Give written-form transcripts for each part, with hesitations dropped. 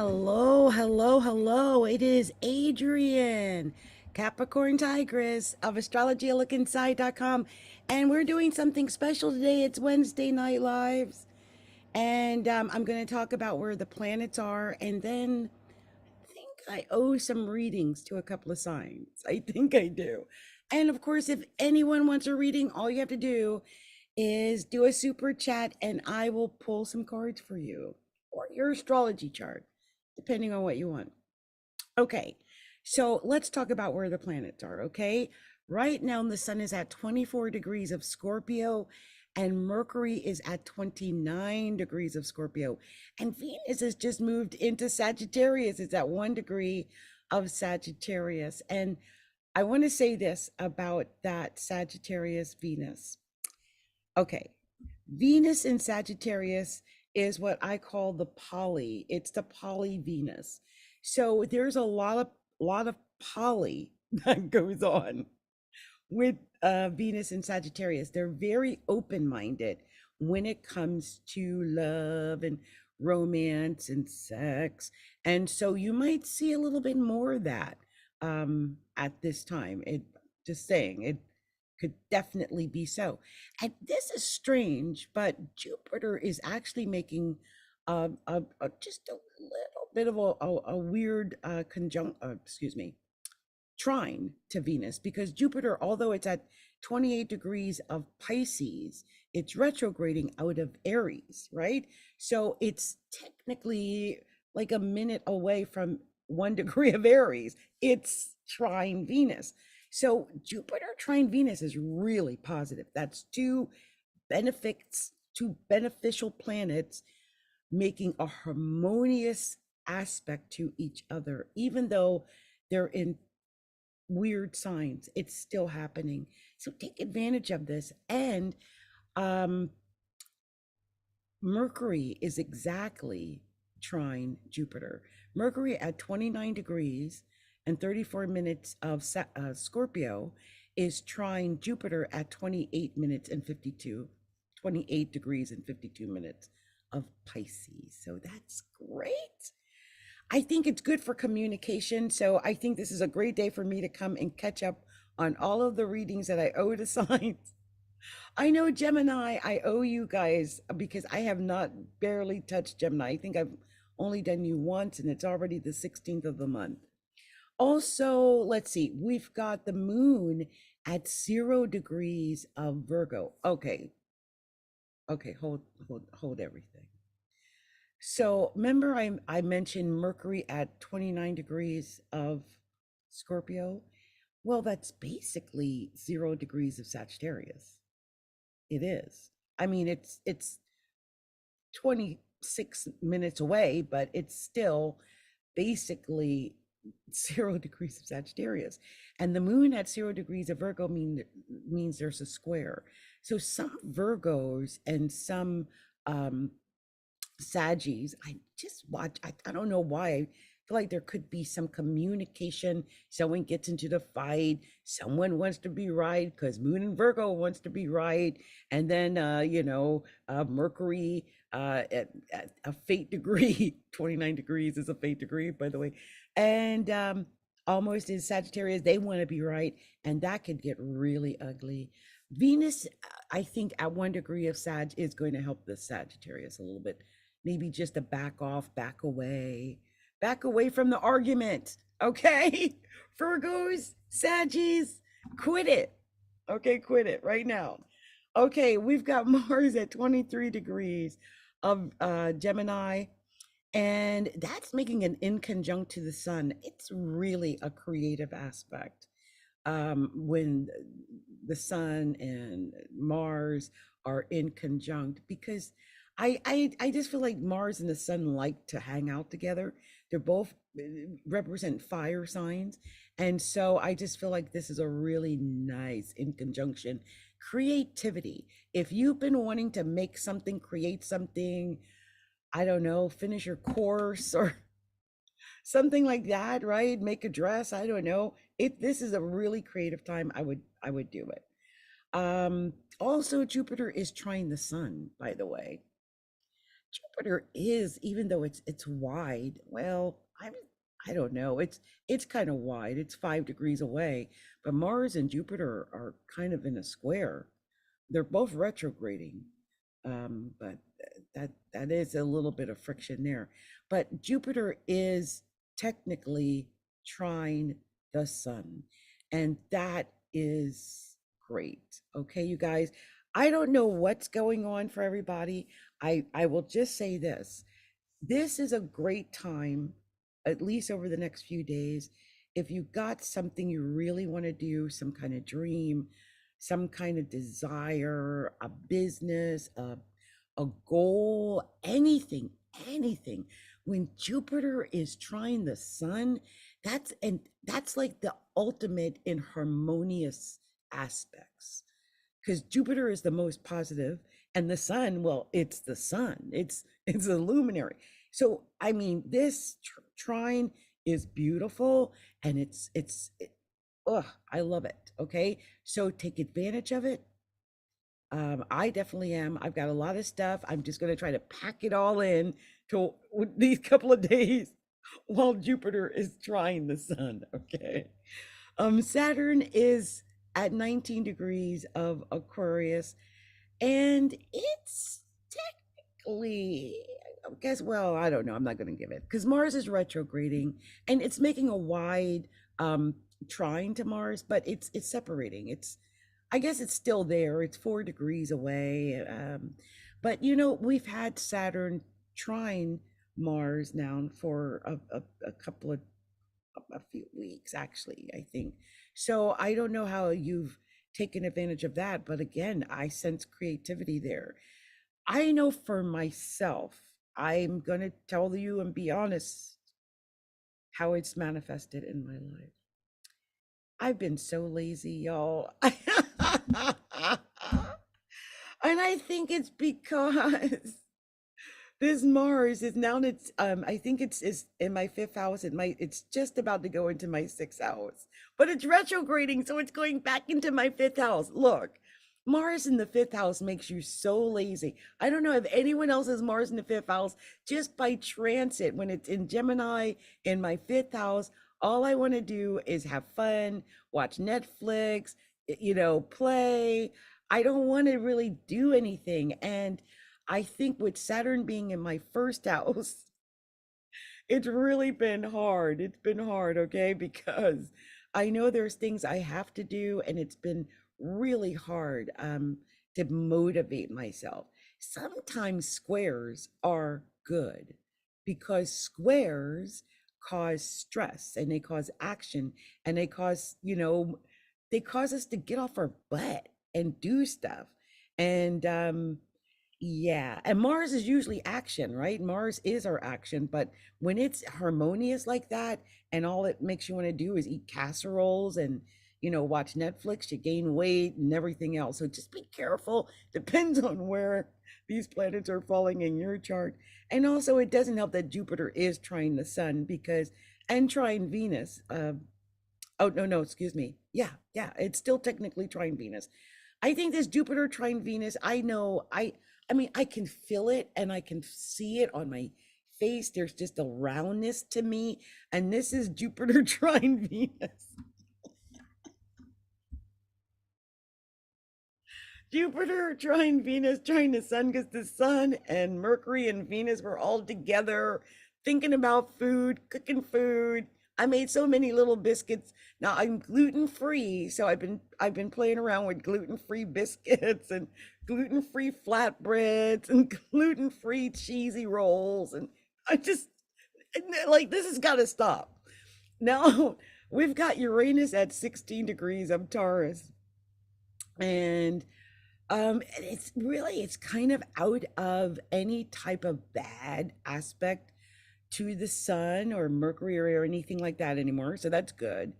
Hello, hello, hello. It is Adrienne, Capricorntigress of astrologylookinside.com. And we're doing something special today. It's Wednesday Night Lives. And I'm going to talk about where the planets are. And then I think I owe some readings to a couple of signs. I think I do. And of course, if anyone wants a reading, all you have to do is do a super chat and I will pull some cards for you or your astrology chart, depending on what you want. Okay, so let's talk about where the planets are, okay? Right now, the sun is at 24 degrees of Scorpio and Mercury is at 29 degrees of Scorpio. And Venus has just moved into Sagittarius. It's at 1 degree of Sagittarius. And I want to say this about that Sagittarius Venus. Okay, Venus in Sagittarius is what I call the poly. It's the poly Venus. So there's a lot of poly that goes on with Venus in Sagittarius. They're very open-minded when it comes to love and romance and sex. And so you might see a little bit more of that at this time. Just saying, it could definitely be so. And this is strange, but Jupiter is actually making just a little bit of a weird trine to Venus, because Jupiter, although it's at 28 degrees of Pisces, it's retrograding out of Aries, right? So it's technically like a minute away from 1 degree of Aries. It's trine Venus. So Jupiter trine Venus is really positive. That's two beneficial planets making a harmonious aspect to each other, even though they're in weird signs. It's still happening. So take advantage of this. And Mercury is exactly trine Jupiter. Mercury at 29 degrees and 34 minutes of Scorpio is trine Jupiter at 28 degrees and 52 minutes of Pisces. So that's great. I think it's good for communication. So I think this is a great day for me to come and catch up on all of the readings that I owe to signs. I know Gemini, I owe you guys because I have not barely touched Gemini. I think I've only done you once and it's already the 16th of the month. Also, let's see, we've got the moon at 0 degrees of Virgo. Okay, hold everything. So remember I mentioned Mercury at 29 degrees of Scorpio? Well, that's basically 0 degrees of Sagittarius. It is. I mean, it's 26 minutes away, but it's still basically 0 degrees of Sagittarius. And the moon at 0 degrees of Virgo means there's a square. So some Virgos and some Saggies, I just watch, I don't know why. I feel like there could be some communication. Someone gets into the fight. Someone wants to be right because Moon and Virgo wants to be right. And then, Mercury at a fate degree, 29 degrees is a fate degree, by the way. And almost in Sagittarius, they want to be right. And that could get really ugly. Venus, I think at 1 degree of Sag is going to help the Sagittarius a little bit. Maybe just to back off, back away from the argument. Okay, Virgos, Saggies, quit it. Okay, quit it right now. Okay, we've got Mars at 23 degrees of Gemini, and that's making an inconjunct to the sun. It's really a creative aspect when the sun and Mars are in conjunct, because I just feel like Mars and the sun like to hang out together. They're both represent fire signs. And so I just feel like this is a really nice in conjunction. Creativity. If you've been wanting to make something, create something, I don't know, finish your course or something like that, right? Make a dress, I don't know. This is a really creative time. I would do it. Also Jupiter is trying the sun, by the way. Jupiter is, even though it's wide, well, I don't know. It's kind of wide. It's 5 degrees away, but Mars and Jupiter are kind of in a square. They're both retrograding. But that is a little bit of friction there. But Jupiter is technically trine the sun, and that is great. Okay, you guys. I don't know what's going on for everybody. I will just say this. This is a great time, at least over the next few days, if you got something you really want to do, some kind of dream, some kind of desire, a business, a goal, anything, anything. When Jupiter is trying the sun, that's like the ultimate in harmonious aspects, because Jupiter is the most positive, and the sun, well, it's the sun. It's a luminary. So I mean, this trine is beautiful, and oh, I love it. Okay, so take advantage of it. I definitely am. I've got a lot of stuff. I'm just going to try to pack it all in to these couple of days while Jupiter is trying the sun. Okay. Saturn is at 19 degrees of Aquarius, and it's technically, I guess, well, I don't know. I'm not going to give it because Mars is retrograding and it's making a wide trine to Mars, but it's separating. I guess it's still there. It's 4 degrees away. But you know, we've had Saturn trine Mars now for a couple of a few weeks, actually, I think. So I don't know how you've taken advantage of that, but again, I sense creativity there. I know for myself, I'm gonna tell you and be honest how it's manifested in my life. I've been so lazy, y'all. And I think it's because this Mars is now, it's I think it's is in my fifth house. It's just about to go into my sixth house, but it's retrograding, so it's going back into my fifth house. Look, Mars in the fifth house makes you so lazy. I don't know if anyone else has Mars in the fifth house. Just by transit, when it's in Gemini in my fifth house, all I want to do is have fun, watch Netflix, play. I don't want to really do anything. And I think with Saturn being in my first house, it's really been hard. It's been hard, okay? Because I know there's things I have to do, and it's been really hard to motivate myself. Sometimes squares are good because squares cause stress and they cause action, and they cause us to get off our butt and do stuff. And yeah, and Mars is usually action, right? Mars is our action, but when it's harmonious like that and all it makes you want to do is eat casseroles and, watch Netflix, you gain weight and everything else. So just be careful. Depends on where these planets are falling in your chart. And also, it doesn't help that Jupiter is trying the sun and trying Venus. Oh, no, excuse me. Yeah, it's still technically trying Venus. I think this Jupiter trine Venus, I know, I mean, I can feel it and I can see it on my face. There's just a roundness to me. And this is Jupiter trine Venus. Jupiter trine Venus, trine the sun, because the sun and Mercury and Venus were all together thinking about food, cooking food. I made so many little biscuits. Now I'm gluten free, so I've been playing around with gluten free biscuits and gluten free flatbreads and gluten free cheesy rolls, and I just like this has got to stop. Now we've got Uranus at 16 degrees of Taurus, and it's kind of out of any type of bad aspect to the sun or Mercury or anything like that anymore. So that's good.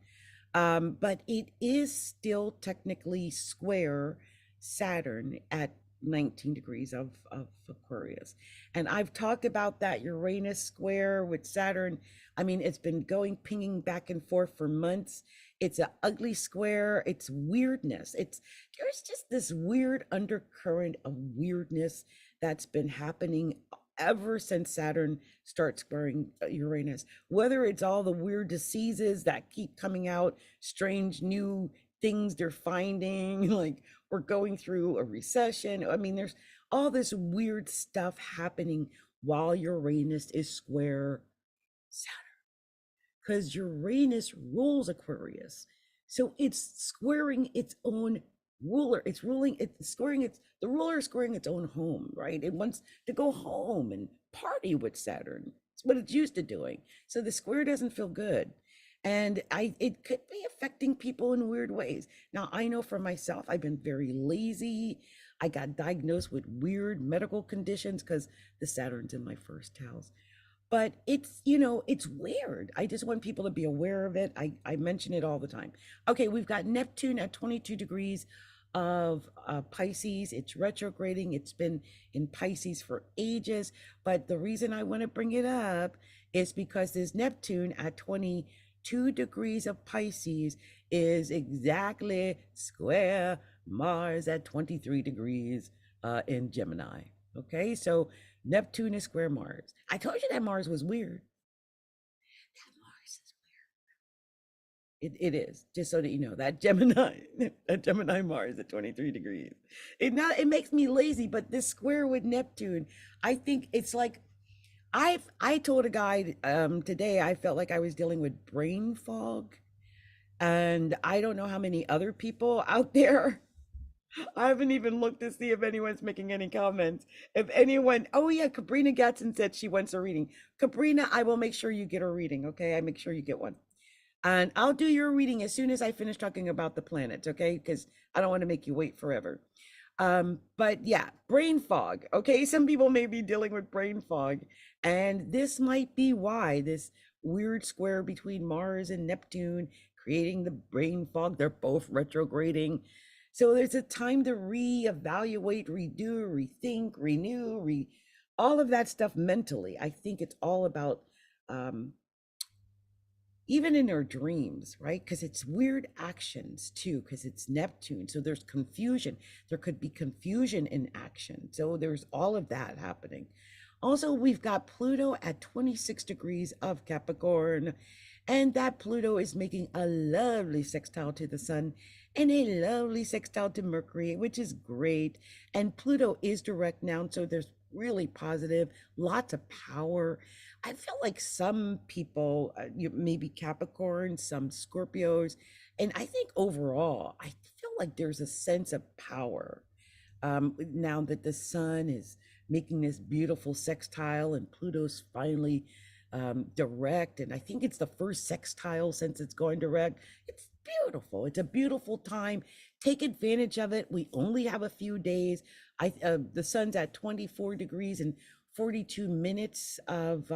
But it is still technically square Saturn at 19 degrees of Aquarius. And I've talked about that Uranus square with Saturn. I mean, it's been going pinging back and forth for months. It's an ugly square. It's weirdness. There's just this weird undercurrent of weirdness that's been happening ever since Saturn starts squaring Uranus, whether it's all the weird diseases that keep coming out, strange new things they're finding, like we're going through a recession. I mean, there's all this weird stuff happening while Uranus is square Saturn, because Uranus rules Aquarius. So it's squaring its own ruler. It's ruling, it's squaring its, the ruler is squaring its own home, right? It wants to go home and party with Saturn. It's what it's used to doing. So the square doesn't feel good. And it could be affecting people in weird ways. Now, I know for myself, I've been very lazy. I got diagnosed with weird medical conditions because the Saturn's in my first house. But it's, it's weird. I just want people to be aware of it. I mention it all the time. Okay, we've got Neptune at 22 degrees of Pisces. It's retrograding. It's been in Pisces for ages. But the reason I want to bring it up is because this Neptune at 22 degrees of Pisces is exactly square Mars at 23 degrees in Gemini. Okay, so Neptune is square Mars. I told you that Mars was weird. That Mars is weird. It is, just so that you know, that Gemini Mars at 23 degrees. It makes me lazy, but this square with Neptune, I think it's like I told a guy today I felt like I was dealing with brain fog. And I don't know how many other people out there. I haven't even looked to see if anyone's making any comments. If anyone, oh yeah, KABRINA GATSON said she wants a reading. KABRINA, I will make sure you get a reading, okay? I make sure you get one. And I'll do your reading as soon as I finish talking about the planets, okay? Because I don't want to make you wait forever. But yeah, brain fog, okay? Some people may be dealing with brain fog, and this might be why this weird square between Mars and Neptune creating the brain fog. They're both retrograding. So there's a time to reevaluate, redo, rethink, renew, all of that stuff mentally. I think it's all about even in our dreams, right? Because it's weird actions too, because it's Neptune. So there's confusion. There could be confusion in action. So there's all of that happening. Also, we've got Pluto at 26 degrees of Capricorn, and that Pluto is making a lovely sextile to the sun and a lovely sextile to Mercury, which is great. And Pluto is direct now, so there's really positive, lots of power. I feel like some people, maybe Capricorn, some Scorpios, and I think overall, I feel like there's a sense of power now that the sun is making this beautiful sextile and Pluto's finally direct. And I think it's the first sextile since it's going direct. It's beautiful. It's a beautiful time. Take advantage of it. We only have a few days. The sun's at 24 degrees and 42 minutes of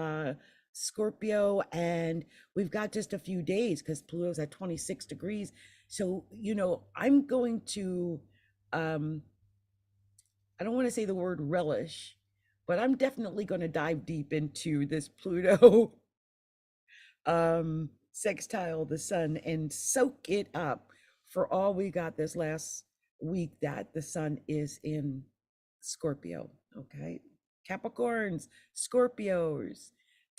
Scorpio, and we've got just a few days because Pluto's at 26 degrees. So, I'm going to, I don't want to say the word relish, but I'm definitely going to dive deep into this Pluto sextile the sun and soak it up for all we got this last week that the sun is in Scorpio. Okay, Capricorns, Scorpios,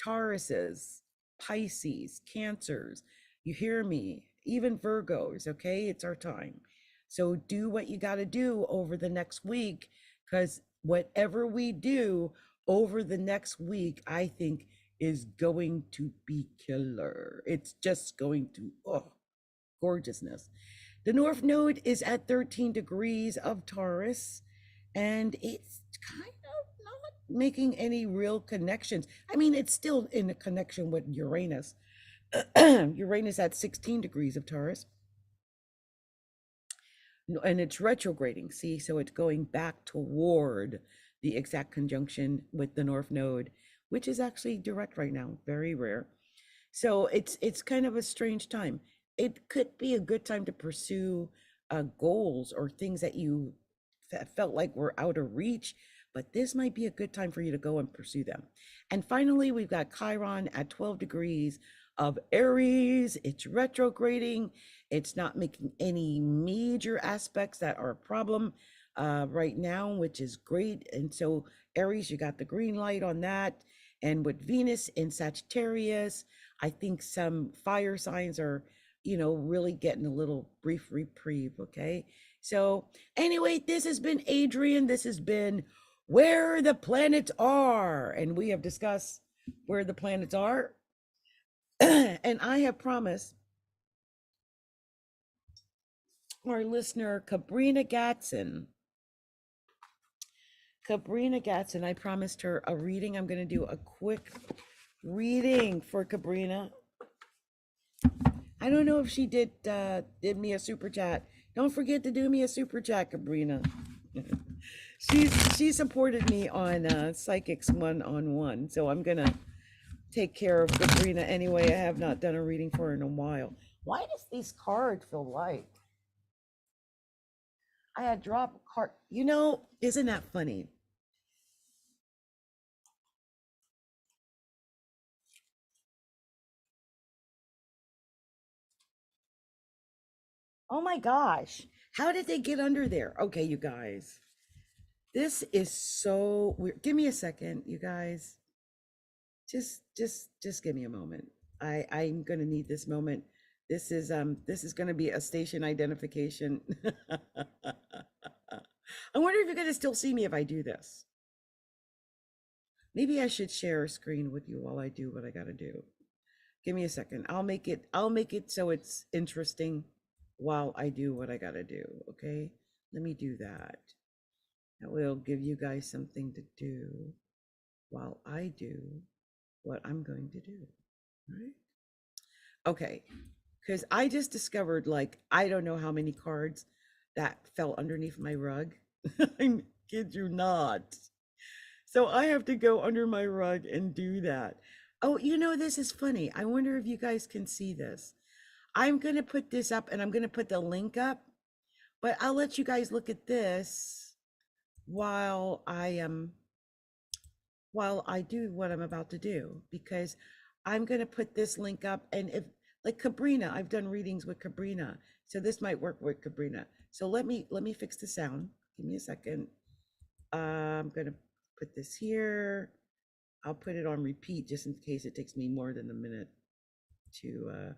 Tauruses, Pisces, Cancers, you hear me, even Virgos. Okay, it's our time. So do what you got to do over the next week, because whatever we do over the next week, I think is going to be killer. It's just going to, oh, gorgeousness. The North Node is at 13 degrees of Taurus, and it's kind of not making any real connections. I mean, it's still in a connection with Uranus. Uranus at 16 degrees of Taurus. And it's retrograding, see? So it's going back toward the exact conjunction with the North Node, which is actually direct right now, very rare. So it's kind of a strange time. It could be a good time to pursue goals or things that you felt like were out of reach, but this might be a good time for you to go and pursue them. And finally, we've got Chiron at 12 degrees of Aries. It's retrograding. It's not making any major aspects that are a problem. right now, which is great. And so Aries, you got the green light on that. And with Venus in Sagittarius, I think some fire signs are, really getting a little brief reprieve. Okay. So anyway, this has been Adrienne. This has been Where the Planets Are. And we have discussed where the planets are. And I have promised our listener, Kabrina Gatson, I promised her a reading. I'm going to do a quick reading for Kabrina. I don't know if she did me a super chat. Don't forget to do me a super chat, Kabrina. She supported me on Psychics 1-on-1, so I'm gonna take care of Kabrina anyway. I have not done a reading for her in a while. Why does these cards feel light? I had dropped a card. Isn't that funny? Oh my gosh. How did they get under there? Okay, you guys. This is so weird. Give me a second, you guys. Just give me a moment. I'm gonna need this moment. This is gonna be a station identification. I wonder if you're gonna still see me if I do this. Maybe I should share a screen with you while I do what I gotta do. Give me a second. I'll make it so it's interesting while I do what I gotta do. Okay, let me do that. That will give you guys something to do while I do what I'm going to do. Right? Okay, because I just discovered, like, I don't know how many cards that fell underneath my rug. I kid you not. So I have to go under my rug and do that. Oh, this is funny. I wonder if you guys can see this. I'm going to put this up and I'm going to put the link up, but I'll let you guys look at this while I do what I'm about to do, because I'm going to put this link up. And if, like, Kabrina, I've done readings with Kabrina, so this might work with Kabrina. So let me fix the sound. Give me a second. I'm going to put this here. I'll put it on repeat just in case it takes me more than a minute to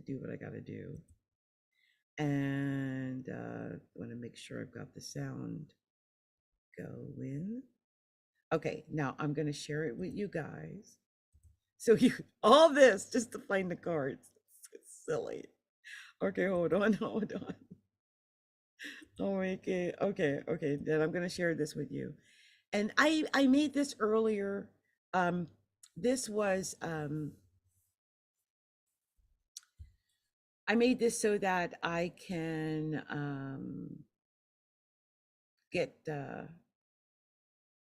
do what I got to do. And I want to make sure I've got the sound going. Okay, now I'm going to share it with you guys. So all this just to find the cards. It's silly. Okay, hold on. I'll make it. Okay. Then I'm going to share this with you. And I made this earlier. This was I made this so that I can get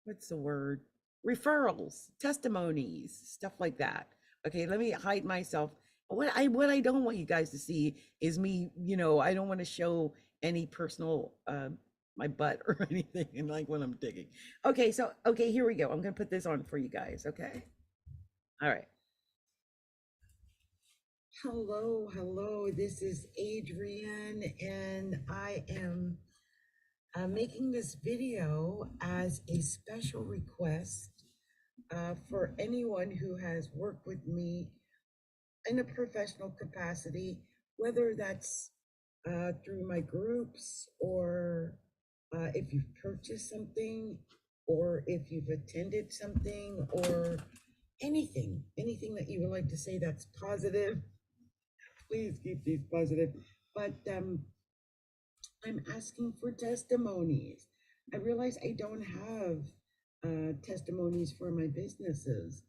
what's the word? Referrals, testimonies, stuff like that. Okay, let me hide myself. What I don't want you guys to see is me, I don't want to show any personal my butt or anything, and like when I'm digging. Okay, so here we go. I'm gonna put this on for you guys. Okay. All right. Hello. This is Adrienne, and I am making this video as a special request for anyone who has worked with me in a professional capacity, whether that's through my groups, or if you've purchased something, or if you've attended something, or anything that you would like to say that's positive. Please keep these positive. But I'm asking for testimonies. I realize I don't have testimonies for my businesses,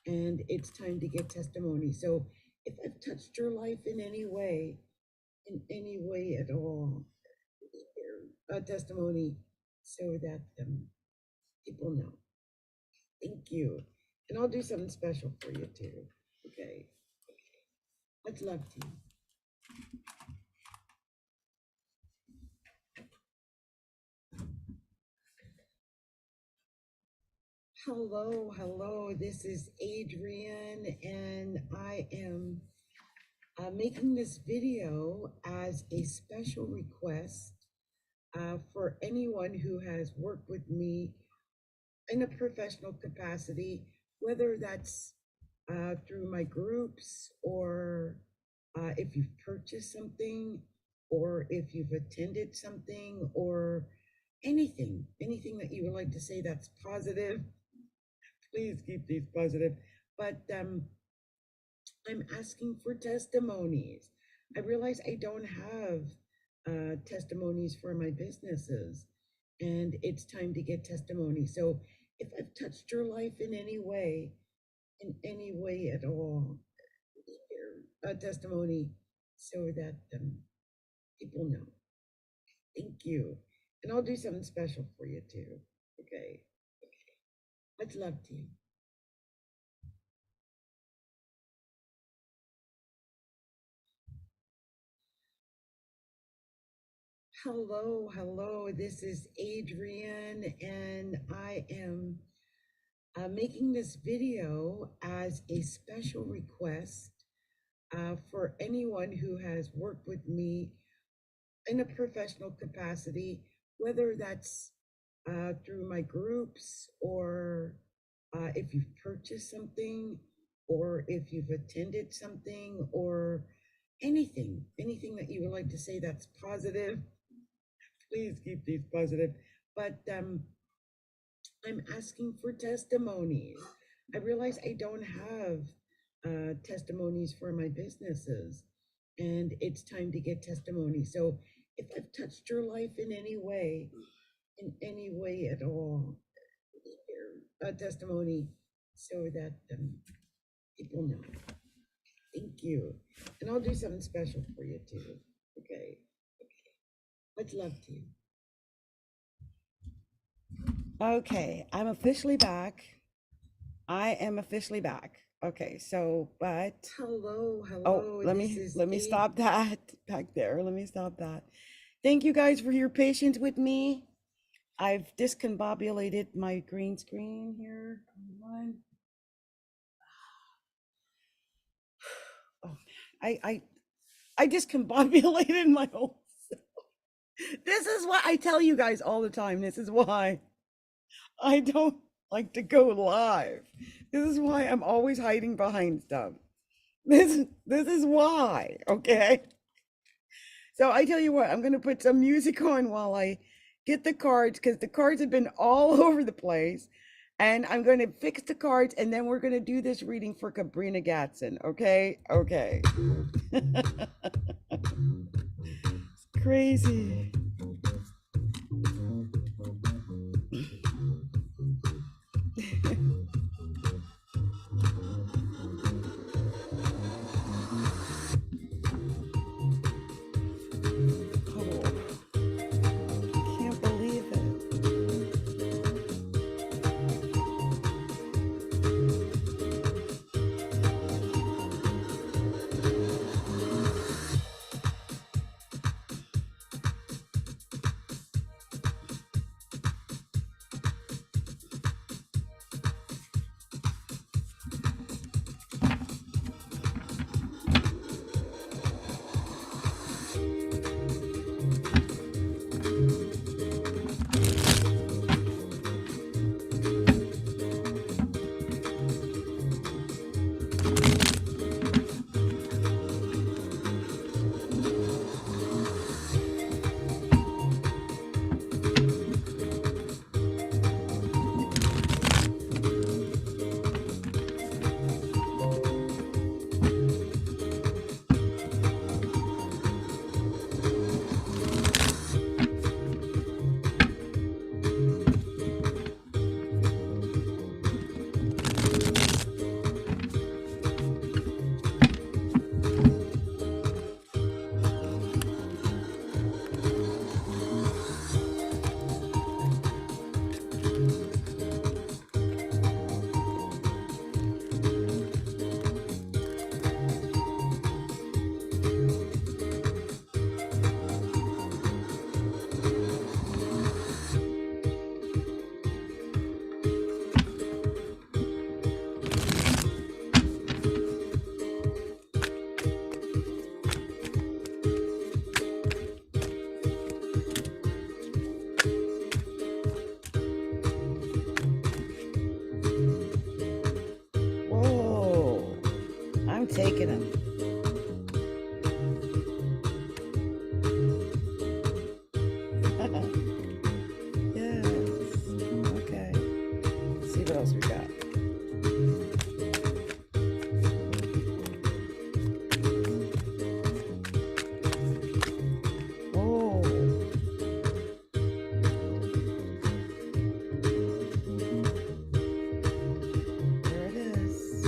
and it's time to get testimonies. So if I've touched your life in any way at all, a testimony so that people know. Thank you. And I'll do something special for you too. Okay. Much love to you. Hello. This is Adrienne, and I am making this video as a special request for anyone who has worked with me in a professional capacity, whether that's through my groups or if you've purchased something or if you've attended something or anything that you would like to say that's positive, please keep these positive. But I'm asking for testimonies. I realize I don't have testimonies for my businesses, and it's time to get testimonies. So if I've touched your life in any way at all, a testimony so that people know. Thank you. And I'll do something special for you too. Okay. Much love to you. Hello. This is Adrienne, and I am making this video as a special request for anyone who has worked with me in a professional capacity, whether that's through my groups or if you've purchased something or if you've attended something or anything that you would like to say that's positive, please keep these positive. But I'm asking for testimonies. I realize I don't have testimonies for my businesses, and it's time to get testimonies. So if I've touched your life in any way at all, a testimony so that people know. Thank you. And I'll do something special for you too. Okay. Much love to you. Okay, I'm officially back. I am officially back. Okay, so hello. Oh, let me stop that back there. Let me stop that. Thank you guys for your patience with me. I've discombobulated my green screen here. One. Oh, I discombobulated my whole self. This is what I tell you guys all the time. This is why I don't like to go live. This is why I'm always hiding behind stuff. This is why, okay? So I tell you what, I'm gonna put some music on while I get the cards, because the cards have been all over the place. And I'm going to fix the cards, and then we're going to do this reading for KABRINA GATSON, okay? Okay. It's crazy. making them. Yes. Okay. Let's see what else we got. Oh. There it is.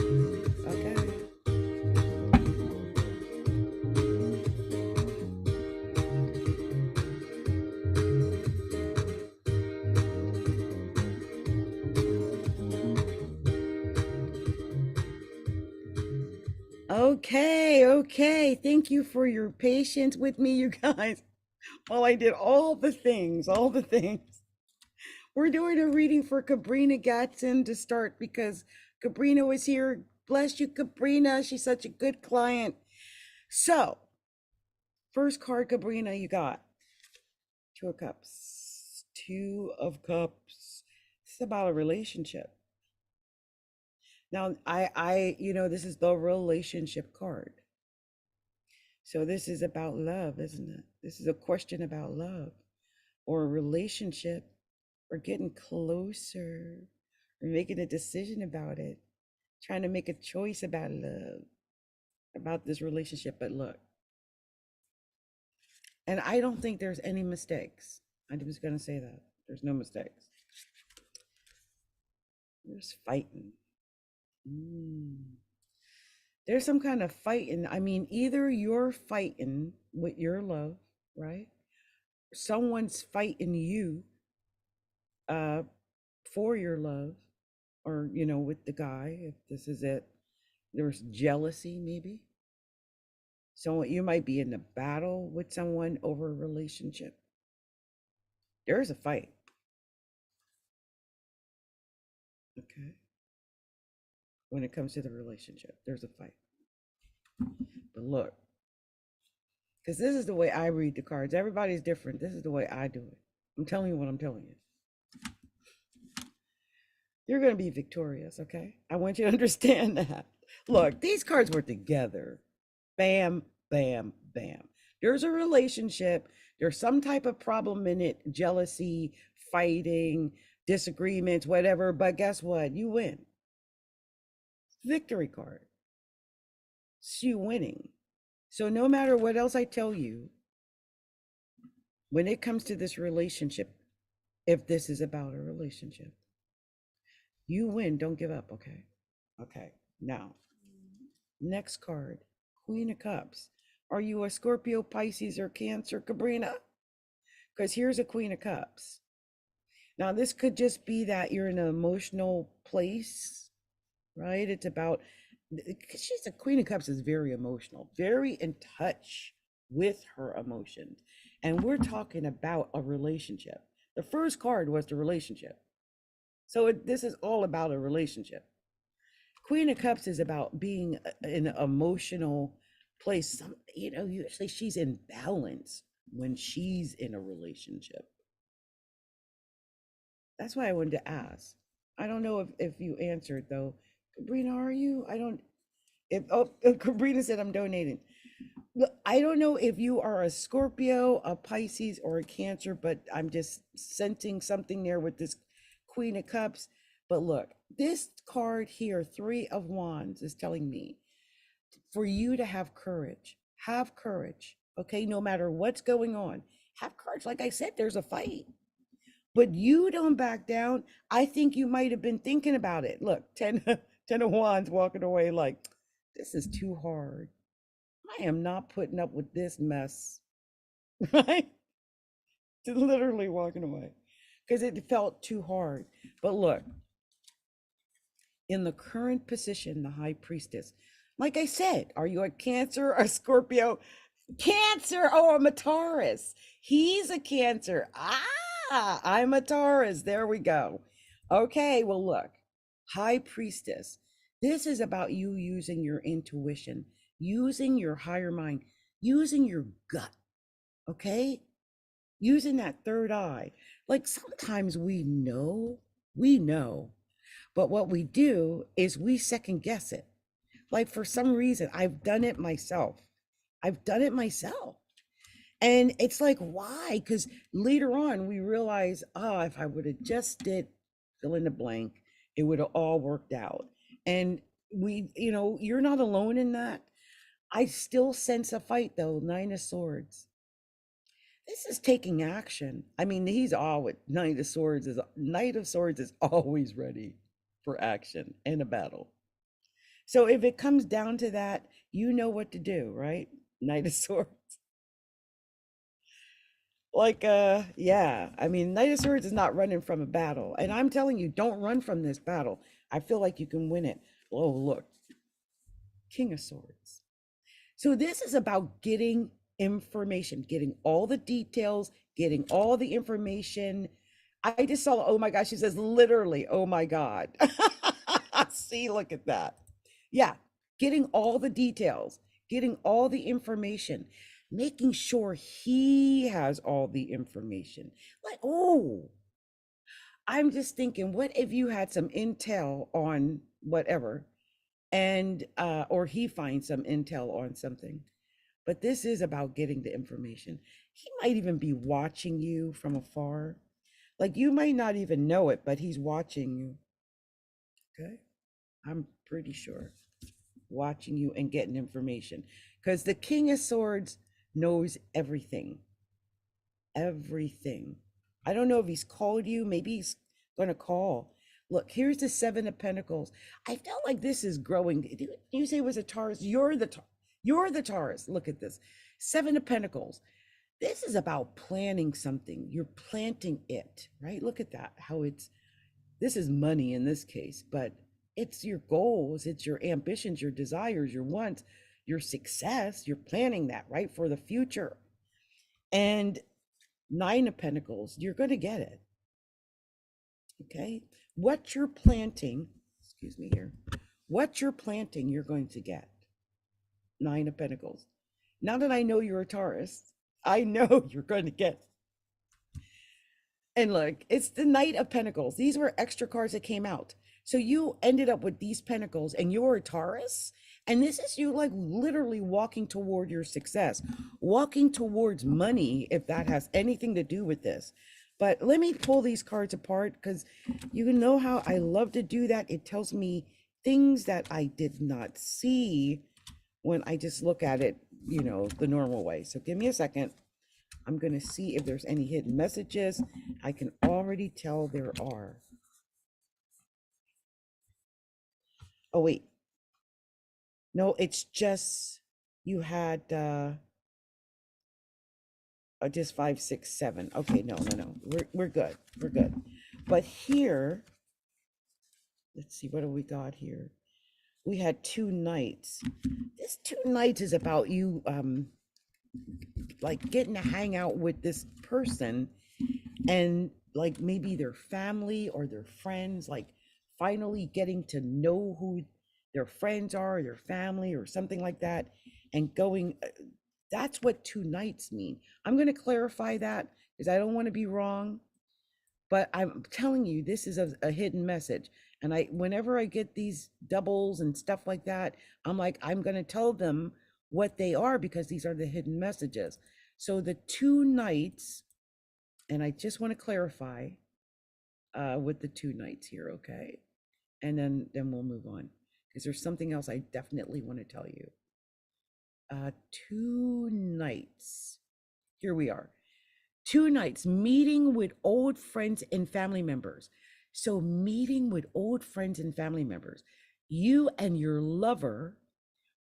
Okay. Okay. Thank you for your patience with me, you guys. While I did all the things. We're doing a reading for KABRINA GATSON to start because KABRINA was here. Bless you, KABRINA. She's such a good client. So, first card, KABRINA, you got 2 of Cups. 2 of Cups. It's about a relationship. Now, this is the relationship card. So this is about love, isn't it? This is a question about love or a relationship or getting closer or making a decision about it, trying to make a choice about love, about this relationship. But look, and I don't think there's any mistakes. I'm just going to say that. There's no mistakes. There's fighting. There's some kind of fighting. I mean, either you're fighting with your love, right? Someone's fighting you for your love, or, with the guy, if this is it. There's jealousy, maybe. So you might be in a battle with someone over a relationship. There's a fight. Okay. When it comes to the relationship, there's a fight. But look, because this is the way I read the cards. Everybody's different. This is the way I do it. I'm telling you what I'm telling you. You're going to be victorious, okay? I want you to understand that. Look, these cards were together. Bam, bam, bam. There's a relationship. There's some type of problem in it. Jealousy, fighting, disagreements, whatever. But guess what? You win. Victory card. It's you winning. So no matter what else I tell you, when it comes to this relationship, if this is about a relationship, you win. Don't give up, okay? Okay, now, next card, Queen of Cups. Are you a Scorpio, Pisces, or Cancer, KABRINA? Because here's a Queen of Cups. Now, this could just be that you're in an emotional place, right? It's about, because she's a Queen of Cups, is very emotional, very in touch with her emotions. And we're talking about a relationship. The first card was the relationship. So this is all about a relationship. Queen of Cups is about being in an emotional place. Usually she's in balance when she's in a relationship. That's why I wanted to ask. I don't know if you answered though. KABRINA, are you? KABRINA said I'm donating. Look, I don't know if you are a Scorpio, a Pisces, or a Cancer, but I'm just sensing something there with this Queen of Cups. But look, this card here, 3 of Wands, is telling me for you to have courage. Have courage, okay? No matter what's going on, have courage. Like I said, there's a fight, but you don't back down. I think you might have been thinking about it. Look, 10 of Wands walking away like, this is too hard. I am not putting up with this mess, right? Literally walking away because it felt too hard. But look, in the current position, the High Priestess, like I said, are you a Cancer, a Scorpio? Cancer. Oh, I'm a Taurus. He's a Cancer. I'm a Taurus. There we go. Okay, well, look, High Priestess. This is about you using your intuition, using your higher mind, using your gut, okay? Using that third eye. Like sometimes we know, but what we do is we second guess it. Like for some reason, I've done it myself. I've done it myself. And it's like, why? Because later on we realize, oh, if I would have just did fill in the blank, it would have all worked out. And you're not alone in that. I still sense a fight though, Nine of Swords. This is taking action. I mean, he's always Knight of Swords is always ready for action and a battle. So if it comes down to that, you know what to do, right? Knight of Swords. Like, yeah. I mean, Knight of Swords is not running from a battle. And I'm telling you, don't run from this battle. I feel like you can win it. Oh, look. King of Swords. So this is about getting information, getting all the details, getting all the information. I just saw, oh my gosh, she says literally, oh my God. See, look at that. Yeah, getting all the details, getting all the information, making sure he has all the information. Like, oh, I'm just thinking, what if you had some intel on whatever, and or he finds some intel on something? But this is about getting the information. He might even be watching you from afar. Like you might not even know it, but he's watching you. Okay. I'm pretty sure. Watching you and getting information. Because the King of Swords knows everything. Everything. I don't know if he's called you. Maybe he's going to call. Look, here's the Seven of Pentacles. I felt like this is growing. Did you say it was a Taurus? You're the Taurus. Look at this. Seven of Pentacles. This is about planning something. You're planting it, right? Look at that. This is money in this case, but it's your goals, it's your ambitions, your desires, your wants, your success. You're planning that, right? For the future. And Nine of Pentacles, you're going to get it. Okay. What you're planting, excuse me here, what you're planting, you're going to get. Nine of Pentacles. Now that I know you're a Taurus, I know you're going to get. And look, it's the Knight of Pentacles. These were extra cards that came out. So you ended up with these pentacles and you're a Taurus. And this is you like literally walking toward your success, walking towards money, if that has anything to do with this. But let me pull these cards apart because you know how I love to do that. It tells me things that I did not see when I just look at it, the normal way. So give me a second. I'm going to see if there's any hidden messages. I can already tell there are. Oh, wait. No, it's just you had just 5, 6, 7. Okay, no. We're good. We're good. But here, let's see, what do we got here? We had two nights. This two nights is about you like getting to hang out with this person and like maybe their family or their friends, like finally getting to know who their friends are, their family or something like that, and going, that's what two nights mean. I'm going to clarify that because I don't want to be wrong, but I'm telling you, this is a hidden message. And whenever I get these doubles and stuff like that, I'm like, I'm going to tell them what they are because these are the hidden messages. So the two nights, and I just want to clarify with the two nights here, okay? And then we'll move on because there's something else I definitely want to tell you. Two nights. Here we are. Two nights, meeting with old friends and family members. So meeting with old friends and family members. You and your lover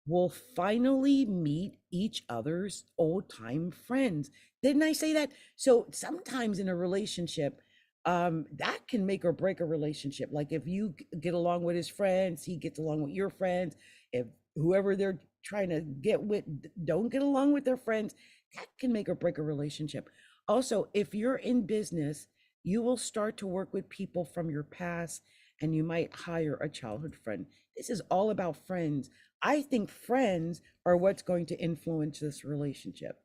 will finally meet each other's old time friends. Didn't I say that? So sometimes in a relationship, that can make or break a relationship. Like if you get along with his friends, he gets along with your friends. If whoever they're trying to get with don't get along with their friends, that can make or break a relationship. Also, if you're in business, you will start to work with people from your past and you might hire a childhood friend. This is all about friends. I think friends are what's going to influence this relationship.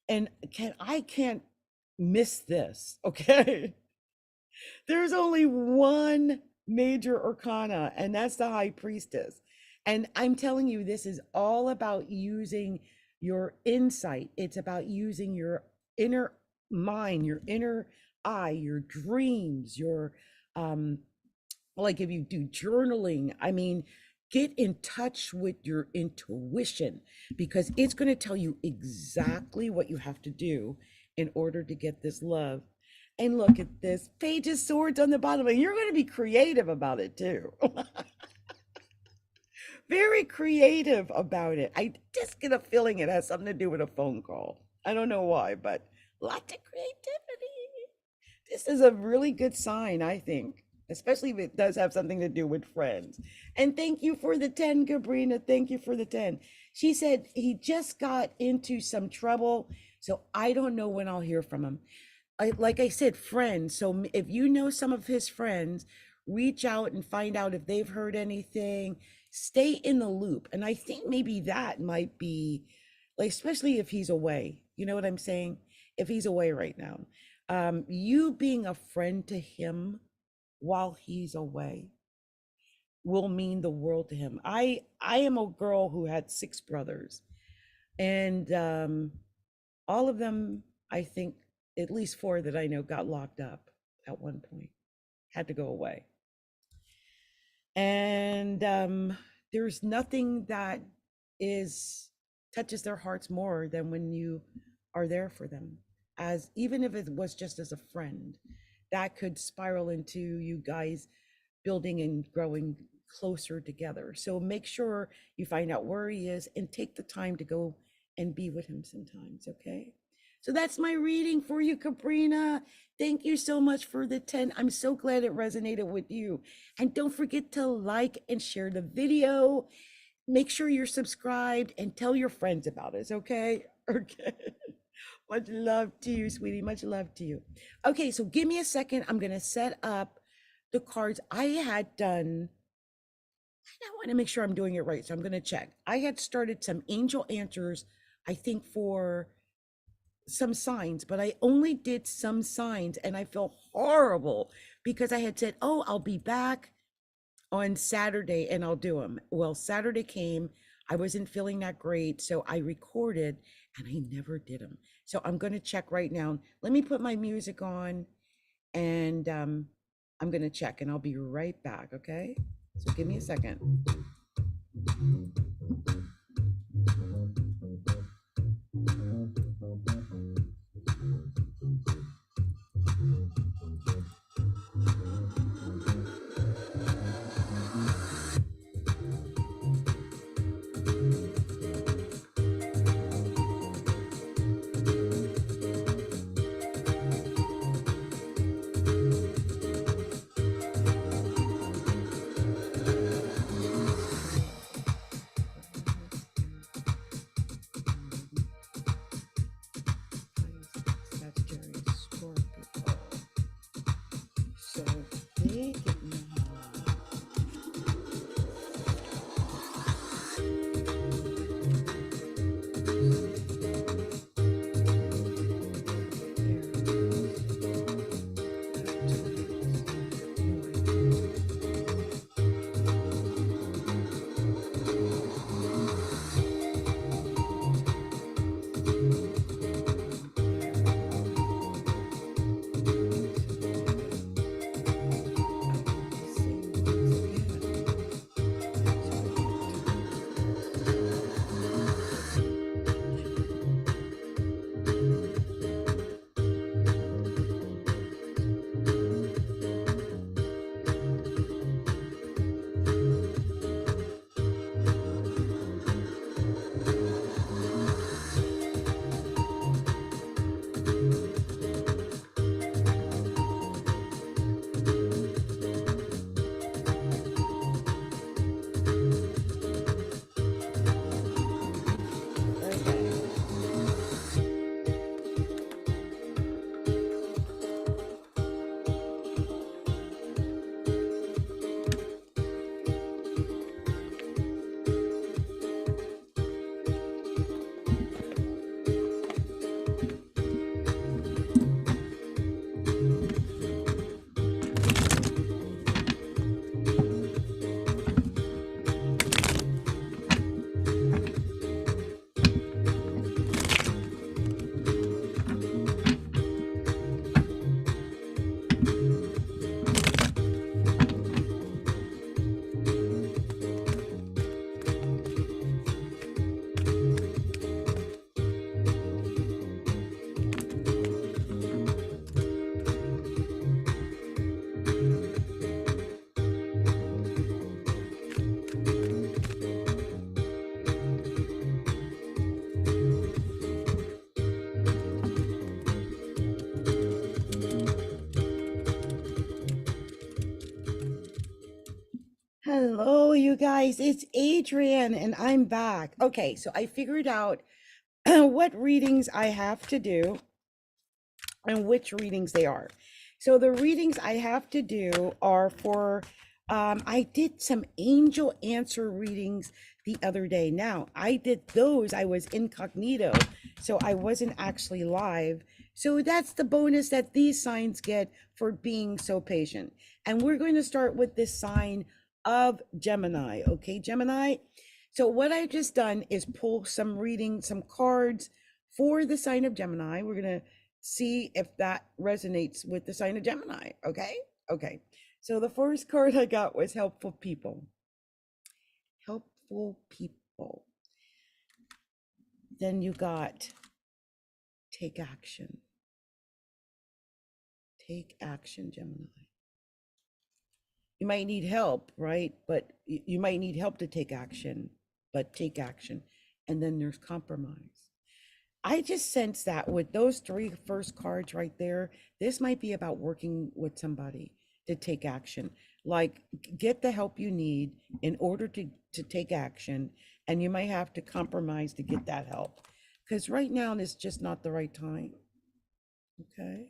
And I can't miss this, okay? There's only one major arcana, and that's the high priestess. And I'm telling you, this is all about using your insight. It's about using your inner mind, your inner eye, your dreams, your like if you do journaling, I mean, get in touch with your intuition, because it's going to tell you exactly what you have to do in order to get this love. And look at this Page of Swords on the bottom, and you're going to be creative about it too. Very creative about it. I just get a feeling it has something to do with a phone call. I don't know why, but lots of creativity. This is a really good sign, I think, especially if it does have something to do with friends. And thank you for the 10, Kabrina. Thank you for the 10. She said he just got into some trouble, so I don't know when I'll hear from him. Like I said, friends. So if you know some of his friends, reach out and find out if they've heard anything. Stay in the loop. And I think maybe that might be, like, especially if he's away. You know what I'm saying? If he's away right now, you being a friend to him while he's away will mean the world to him. I am a girl who had 6 brothers, and all of them, I think at least 4 that I know, got locked up at one point, had to go away. And there's nothing that touches their hearts more than when you are there for them, as even if it was just as a friend. That could spiral into you guys building and growing closer together. So make sure you find out where he is and take the time to go and be with him sometimes, okay? So that's my reading for you, Kabrina. Thank you so much for the 10. I'm so glad it resonated with you. And don't forget to like and share the video. Make sure you're subscribed and tell your friends about us, okay? Okay. Much love to you, sweetie. Much love to you. Okay, so give me a second. I'm going to set up the cards I had done. I want to make sure I'm doing it right, so I'm going to check. I had started some angel answers, I think, for some signs, but I only did some signs, and I felt horrible because I had said, oh, I'll be back on Saturday and I'll do them. Well, Saturday came, I wasn't feeling that great, so I recorded and I never did them. So I'm going to check right now. Let me put my music on, and I'm going to check, and I'll be right back, okay? So give me a second. Hello, you guys. It's Adrienne, and I'm back. Okay, so I figured out what readings I have to do and which readings they are. So the readings I have to do are for, I did some angel answer readings the other day. Now, I did those, I was incognito, so I wasn't actually live. So that's the bonus that these signs get for being so patient. And we're going to start with this sign of Gemini. Okay, Gemini. So what I've just done is pull some reading, some cards for the sign of Gemini. We're going to see if that resonates with the sign of Gemini. Okay. So the first card I got was helpful people. Helpful people. Then you got take action. Take action, Gemini. You might need help, right? But you might need help to take action, but take action. And then there's compromise. I just sense that with those three first cards right there, this might be about working with somebody to take action. Like, get the help you need in order to take action, and you might have to compromise to get that help. Because right now, it's just not the right time. Okay?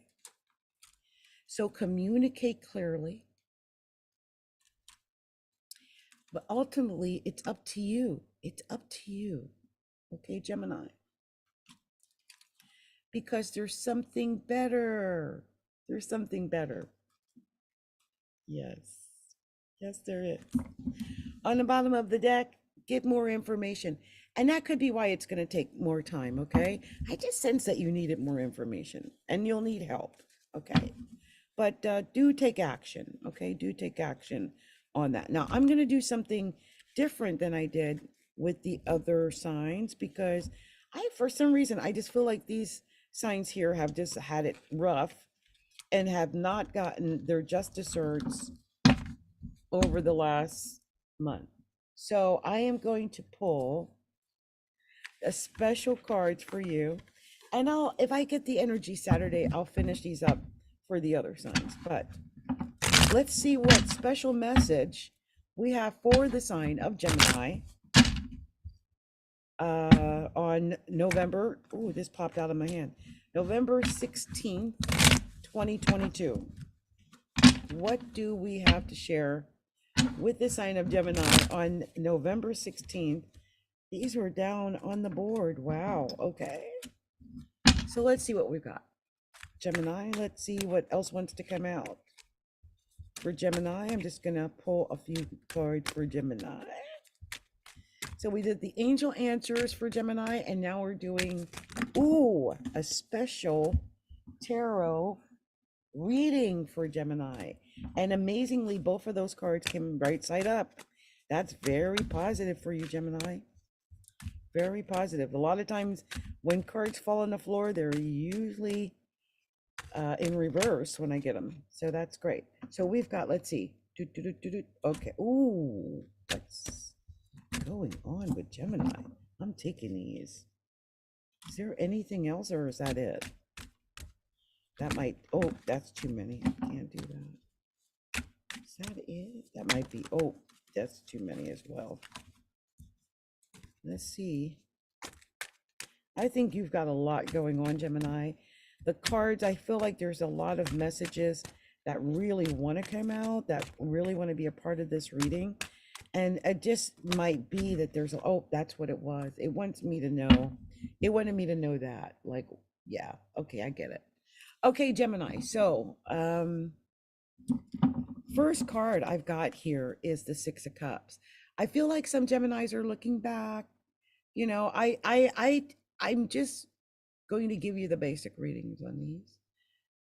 So communicate clearly. But ultimately, it's up to you. It's up to you. Okay, Gemini? Because there's something better. There's something better. Yes. Yes, there is. On the bottom of the deck, get more information. And that could be why it's going to take more time, okay? I just sense that you needed more information and you'll need help, okay? But do take action, okay? Do take action on that. Now, I'm going to do something different than I did with the other signs because for some reason, I just feel like these signs here have just had it rough and have not gotten their just desserts over the last month. So I am going to pull a special cards for you. And if I get the energy Saturday, I'll finish these up for the other signs. But let's see what special message we have for the sign of Gemini on November. Oh, this popped out of my hand. November 16th, 2022. What do we have to share with the sign of Gemini on November 16th? These were down on the board. Wow. Okay. So let's see what we've got. Gemini, let's see what else wants to come out. For Gemini, I'm just going to pull a few cards for Gemini. So we did the angel answers for Gemini, and now we're doing, a special tarot reading for Gemini. And amazingly, both of those cards came right side up. That's very positive for you, Gemini. Very positive. A lot of times when cards fall on the floor, they're usually in reverse when I get them. So that's great. So we've got, let's see. Okay. Ooh, what's going on with Gemini? I'm taking these. Is there anything else or is that it? That might, that's too many. I can't do that. Is that it? That might be, that's too many as well. Let's see. I think you've got a lot going on, Gemini. The cards, I feel like there's a lot of messages that really want to come out, that really want to be a part of this reading. And it just might be that there's, that's what it was. It wants me to know. It wanted me to know that. Like, yeah, okay, I get it. Okay, Gemini. So, first card I've got here is the Six of Cups. I feel like some Geminis are looking back. You know, I'm just going to give you the basic readings on these.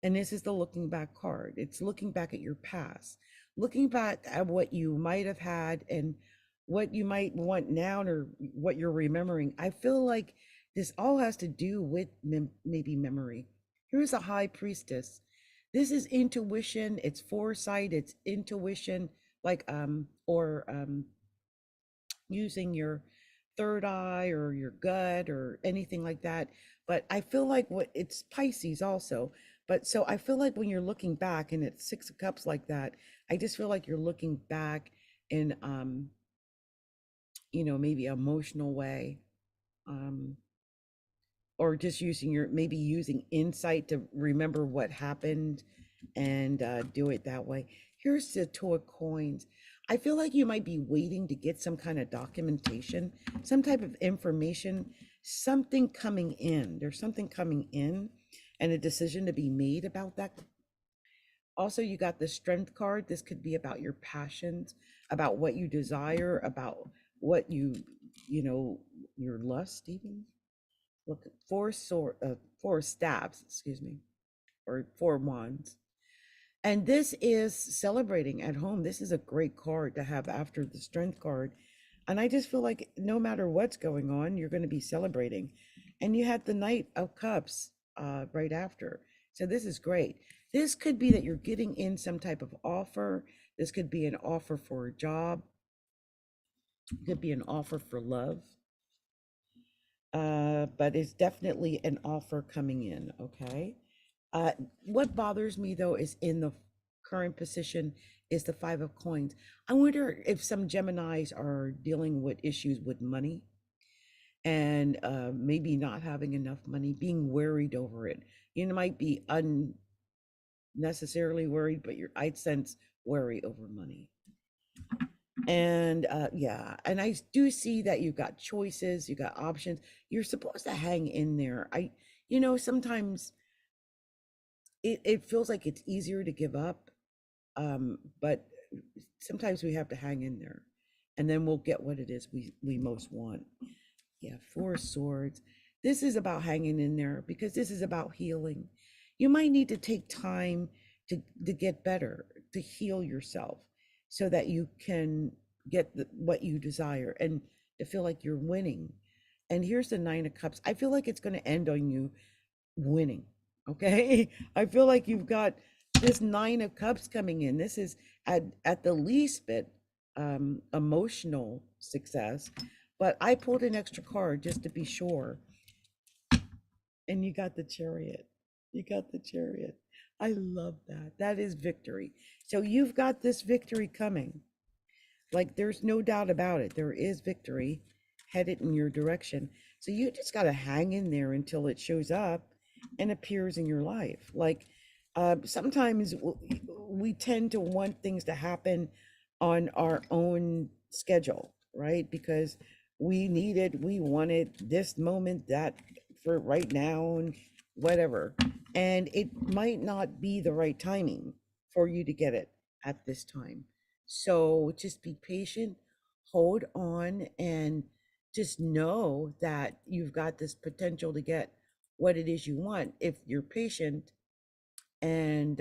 And this is the looking back card. It's looking back at your past, looking back at what you might have had and what you might want now or what you're remembering. I feel like this all has to do with maybe memory. Here's a high priestess. This is intuition, it's foresight, it's intuition, like using your third eye or your gut or anything like that. But I feel like it's Pisces also. But so I feel like when you're looking back and it's Six of Cups like that, I just feel like you're looking back in maybe emotional way, or just using maybe using insight to remember what happened and do it that way. Here's the Two of Coins. I feel like you might be waiting to get some kind of documentation, some type of information, something coming in. There's something coming in and a decision to be made about that. Also, you got the Strength card. This could be about your passions, about what you desire, about what your lust even. Look, four staves, excuse me, or four wands. And this is celebrating at home. This is a great card to have after the Strength card. And I just feel like no matter what's going on, you're going to be celebrating. And you had the Knight of Cups right after. So this is great. This could be that you're getting in some type of offer. This could be an offer for a job. It could be an offer for love. But it's definitely an offer coming in, okay? What bothers me though is in the current position is the Five of Coins. I wonder if some Geminis are dealing with issues with money and maybe not having enough money, being worried over it. You might be unnecessarily worried, but I'd sense worry over money. And yeah, and I do see that you've got choices, you got options. You're supposed to hang in there. Sometimes it feels like it's easier to give up, but sometimes we have to hang in there, and then we'll get what it is we most want. Yeah, Four of Swords. This is about hanging in there because this is about healing. You might need to take time to get better, to heal yourself, so that you can get what you desire and to feel like you're winning. And here's the Nine of Cups. I feel like it's going to end on you winning. Okay. I feel like you've got this Nine of Cups coming in. This is at the least bit emotional success, but I pulled an extra card just to be sure. And you got the Chariot. You got the Chariot. I love that. That is victory. So you've got this victory coming. Like there's no doubt about it. There is victory headed in your direction. So you just got to hang in there until it shows up and appears in your life. Like sometimes we tend to want things to happen on our own schedule, right? Because we wanted this moment, that for right now and whatever. And it might not be the right timing for you to get it at this time. So just be patient, hold on, and just know that you've got this potential to get what it is you want if you're patient and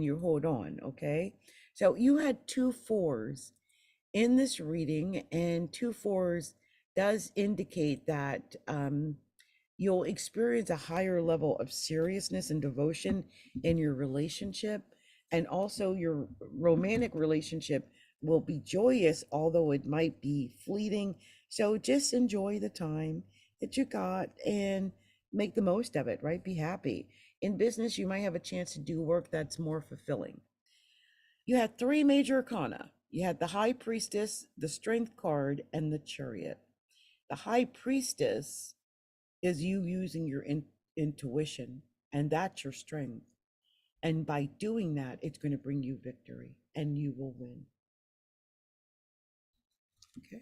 you hold on. Okay, so you had two fours in this reading, and two fours does indicate that you'll experience a higher level of seriousness and devotion in your relationship, and also your romantic relationship will be joyous, although it might be fleeting. So just enjoy the time that you got and make the most of it, right? Be happy. In business, you might have a chance to do work that's more fulfilling. You had three major arcana. You had the High Priestess, the Strength card, and the Chariot. The High Priestess is you using your intuition, and that's your strength. And by doing that, it's going to bring you victory, and you will win. Okay.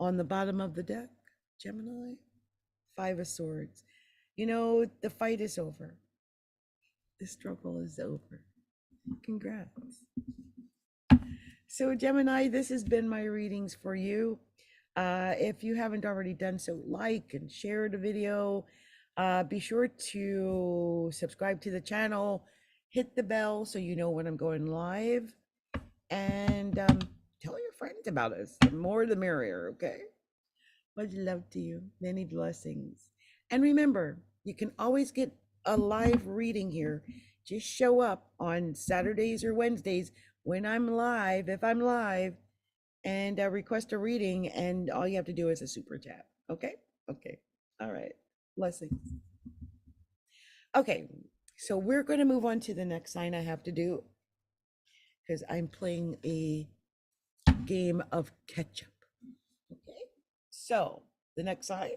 On the bottom of the deck, Gemini, Five of Swords. The fight is over. The struggle is over. Congrats. So Gemini, this has been my readings for you. If you haven't already done so, like and share the video. Be sure to subscribe to the channel, hit the bell so you know when I'm going live, and tell your friends about us. The more the merrier, okay? Much love to you. Many blessings. And remember, you can always get a live reading here. Just show up on Saturdays or Wednesdays when I'm live, if I'm live, and request a reading. And all you have to do is a super chat. Okay? Okay. All right. Blessings. Okay. So we're going to move on to the next sign I have to do because I'm playing a game of catch up. Okay, so the next sign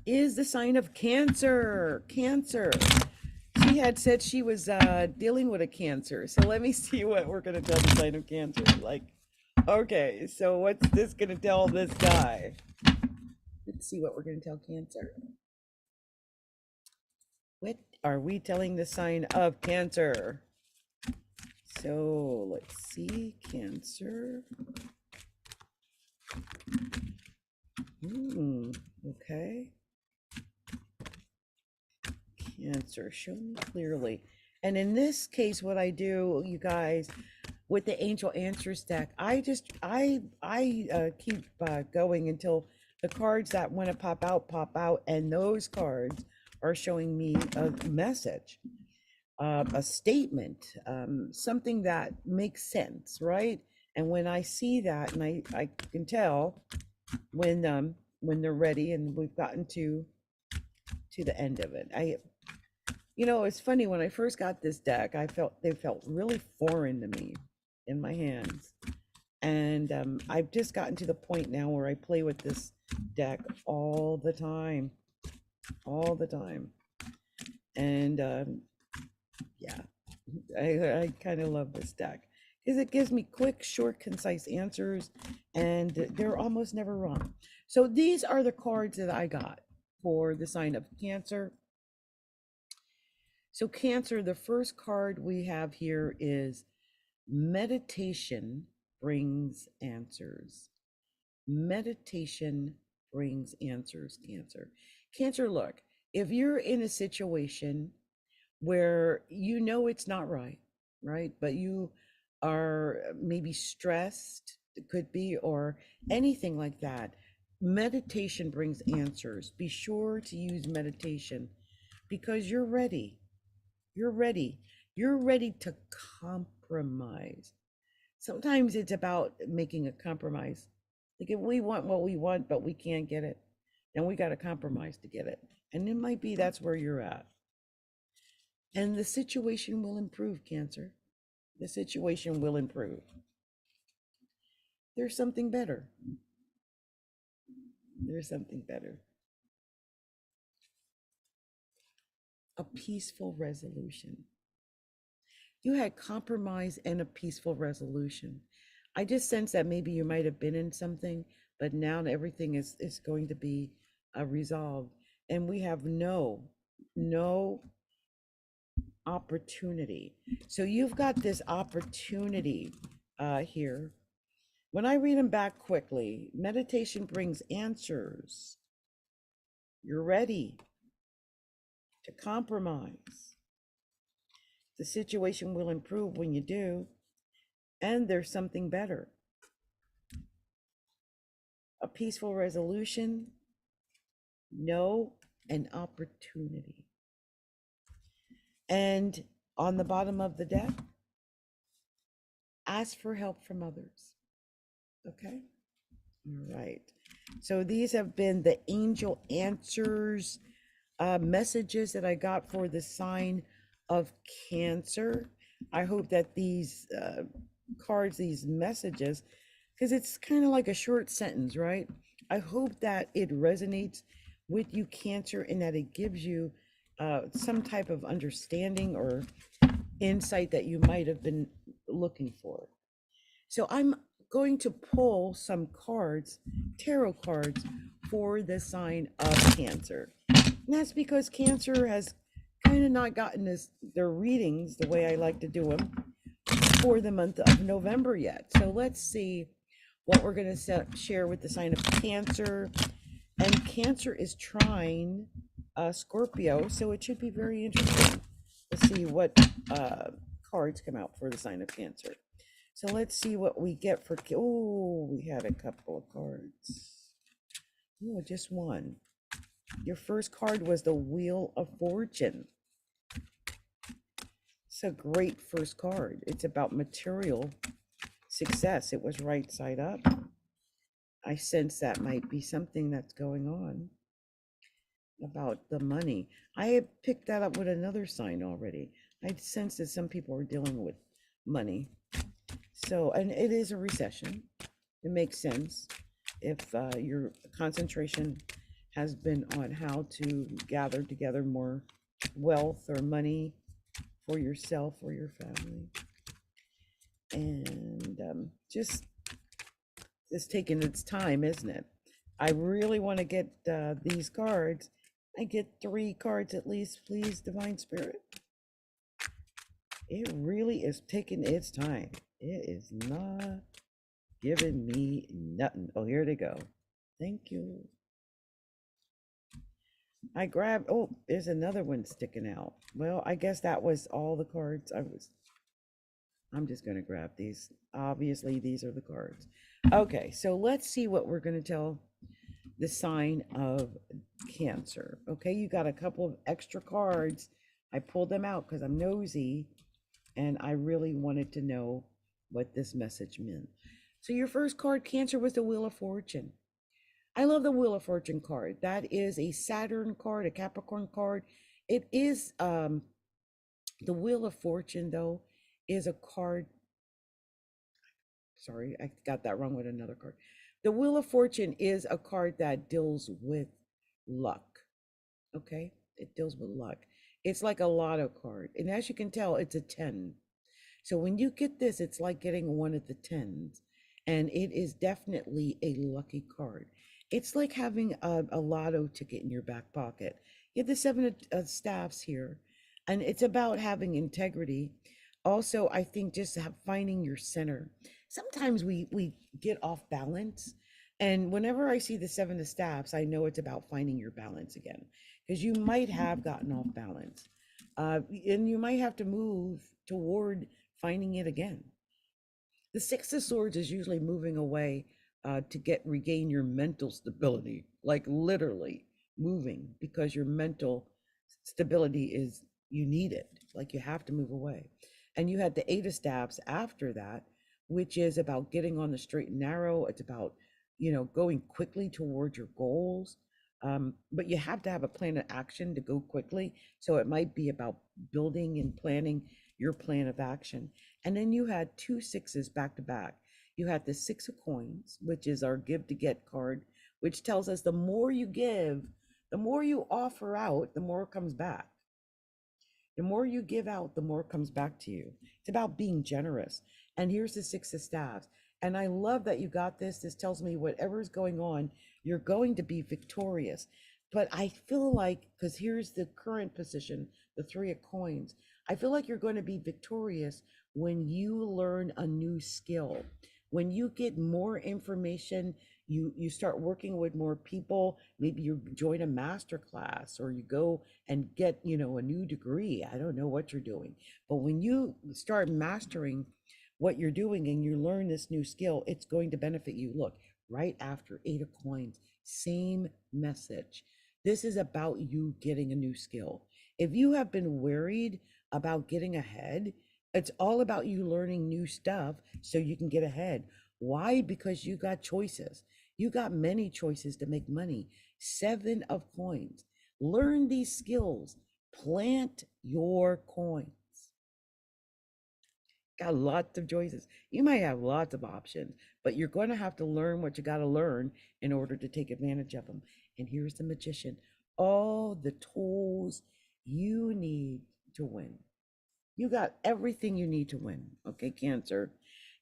is the sign of Cancer. Cancer. She had said she was dealing with a Cancer. So let me see what we're going to tell the sign of Cancer. Like, okay, so what's this going to tell this guy? Let's see what we're going to tell Cancer. What are we telling the sign of Cancer? So let's see, Cancer. Okay. Cancer, show me clearly. And in this case, what I do, you guys, with the Angel Answers deck, I keep going until the cards that want to pop out, and those cards are showing me a message, a statement, something that makes sense, right? And when I see that, and I can tell when they're ready, and we've gotten to the end of it. You know, it's funny, when I first got this deck, they felt really foreign to me in my hands. And I've just gotten to the point now where I play with this deck all the time. And yeah, I kind of love this deck because it gives me quick, short, concise answers, and they're almost never wrong. So these are the cards that I got for the sign of Cancer. So Cancer, the first card we have here is meditation brings answers. Meditation brings answers, Cancer. Cancer, look, if you're in a situation where you know it's not right, but you are maybe stressed, it could be, or anything like that, meditation brings answers. Be sure to use meditation because you're ready. You're ready. You're ready to compromise. Sometimes it's about making a compromise. Like, if we want what we want, but we can't get it, then we got to compromise to get it. And it might be that's where you're at. And the situation will improve, Cancer. The situation will improve. There's something better. There's something better. A peaceful resolution. You had compromise and a peaceful resolution. I just sense that maybe you might have been in something, but now everything is going to be resolved. And we have no opportunity. So you've got this opportunity here. When I read them back quickly, meditation brings answers. You're ready to compromise. The situation will improve when you do, and there's something better. A peaceful resolution, no, an opportunity. And on the bottom of the deck, ask for help from others. Okay? All right. So these have been the Angel Answers messages that I got for the sign of Cancer. I hope that these cards, these messages, because it's kind of like a short sentence, right? I hope that it resonates with you, Cancer, and that it gives you some type of understanding or insight that you might have been looking for. So I'm going to pull some cards, tarot cards, for the sign of Cancer. And that's because Cancer has kind of not gotten their readings the way I like to do them for the month of November yet. So let's see what we're going to share with the sign of Cancer. And Cancer is trine Scorpio, so it should be very interesting. Let's see what cards come out for the sign of Cancer. So let's see what we get for, oh, we had a couple of cards. Oh, just one. Your first card was the Wheel of Fortune. It's a great first card. It's about material success. It was right side up. I sense that might be something that's going on about the money. I had picked that up with another sign already. I sense that some people are dealing with money. So, and it is a recession. It makes sense if your concentration has been on how to gather together more wealth or money for yourself or your family. And just it's taking its time, isn't it? I really want to get these cards. I get 3 cards at least, please, Divine Spirit. It really is taking its time. It is not giving me nothing. Oh, here they go. Thank you. I grabbed, oh, there's another one sticking out. Well, I guess that was all the cards I'm just going to grab these. Obviously, these are the cards. Okay, so let's see what we're going to tell the sign of Cancer. Okay, you got a couple of extra cards. I pulled them out because I'm nosy and I really wanted to know what this message meant. So your first card, Cancer, was the Wheel of Fortune. I love the Wheel of Fortune card. That is a Saturn card, a Capricorn card. It is the Wheel of Fortune, though, is a card. Sorry, I got that wrong with another card. The Wheel of Fortune is a card that deals with luck. Okay, it deals with luck. It's like a lotto card, and as you can tell, it's a 10. So when you get this, it's like getting one of the 10s, and it is definitely a lucky card. It's like having a lotto ticket in your back pocket. You have the 7 of staffs here, and it's about having integrity. Also, I think just finding your center. Sometimes we get off balance, and whenever I see the 7 of staffs, I know it's about finding your balance again, because you might have gotten off balance, and you might have to move toward finding it again. The 6 of Swords is usually moving away to regain your mental stability, like literally moving, because your mental stability is, you need it, like you have to move away. And you had the 8 of Staffs after that, which is about getting on the straight and narrow. It's about, going quickly towards your goals. But you have to have a plan of action to go quickly. So it might be about building and planning your plan of action. And then you had 2 6s back to back. You had the 6 of Coins, which is our give to get card, which tells us the more you give, the more you offer out, the more comes back. The more you give out, the more comes back to you. It's about being generous. And here's the 6 of Staffs. And I love that you got this. This tells me whatever's going on, you're going to be victorious. But I feel like, because here's the current position, the 3 of Coins, I feel like you're going to be victorious when you learn a new skill. When you get more information, you start working with more people. Maybe you join a master class, or you go and get, a new degree. I don't know what you're doing. But when you start mastering what you're doing and you learn this new skill, it's going to benefit you. Look, right after 8 of Coins, same message. This is about you getting a new skill. If you have been worried about getting ahead, it's all about you learning new stuff so you can get ahead. Why? Because you got choices. You got many choices to make money. 7 of Coins. Learn these skills. Plant your coins. Got lots of choices. You might have lots of options, but you're going to have to learn what you got to learn in order to take advantage of them. And here's the Magician. All the tools you need to win. You got everything you need to win. Okay, Cancer.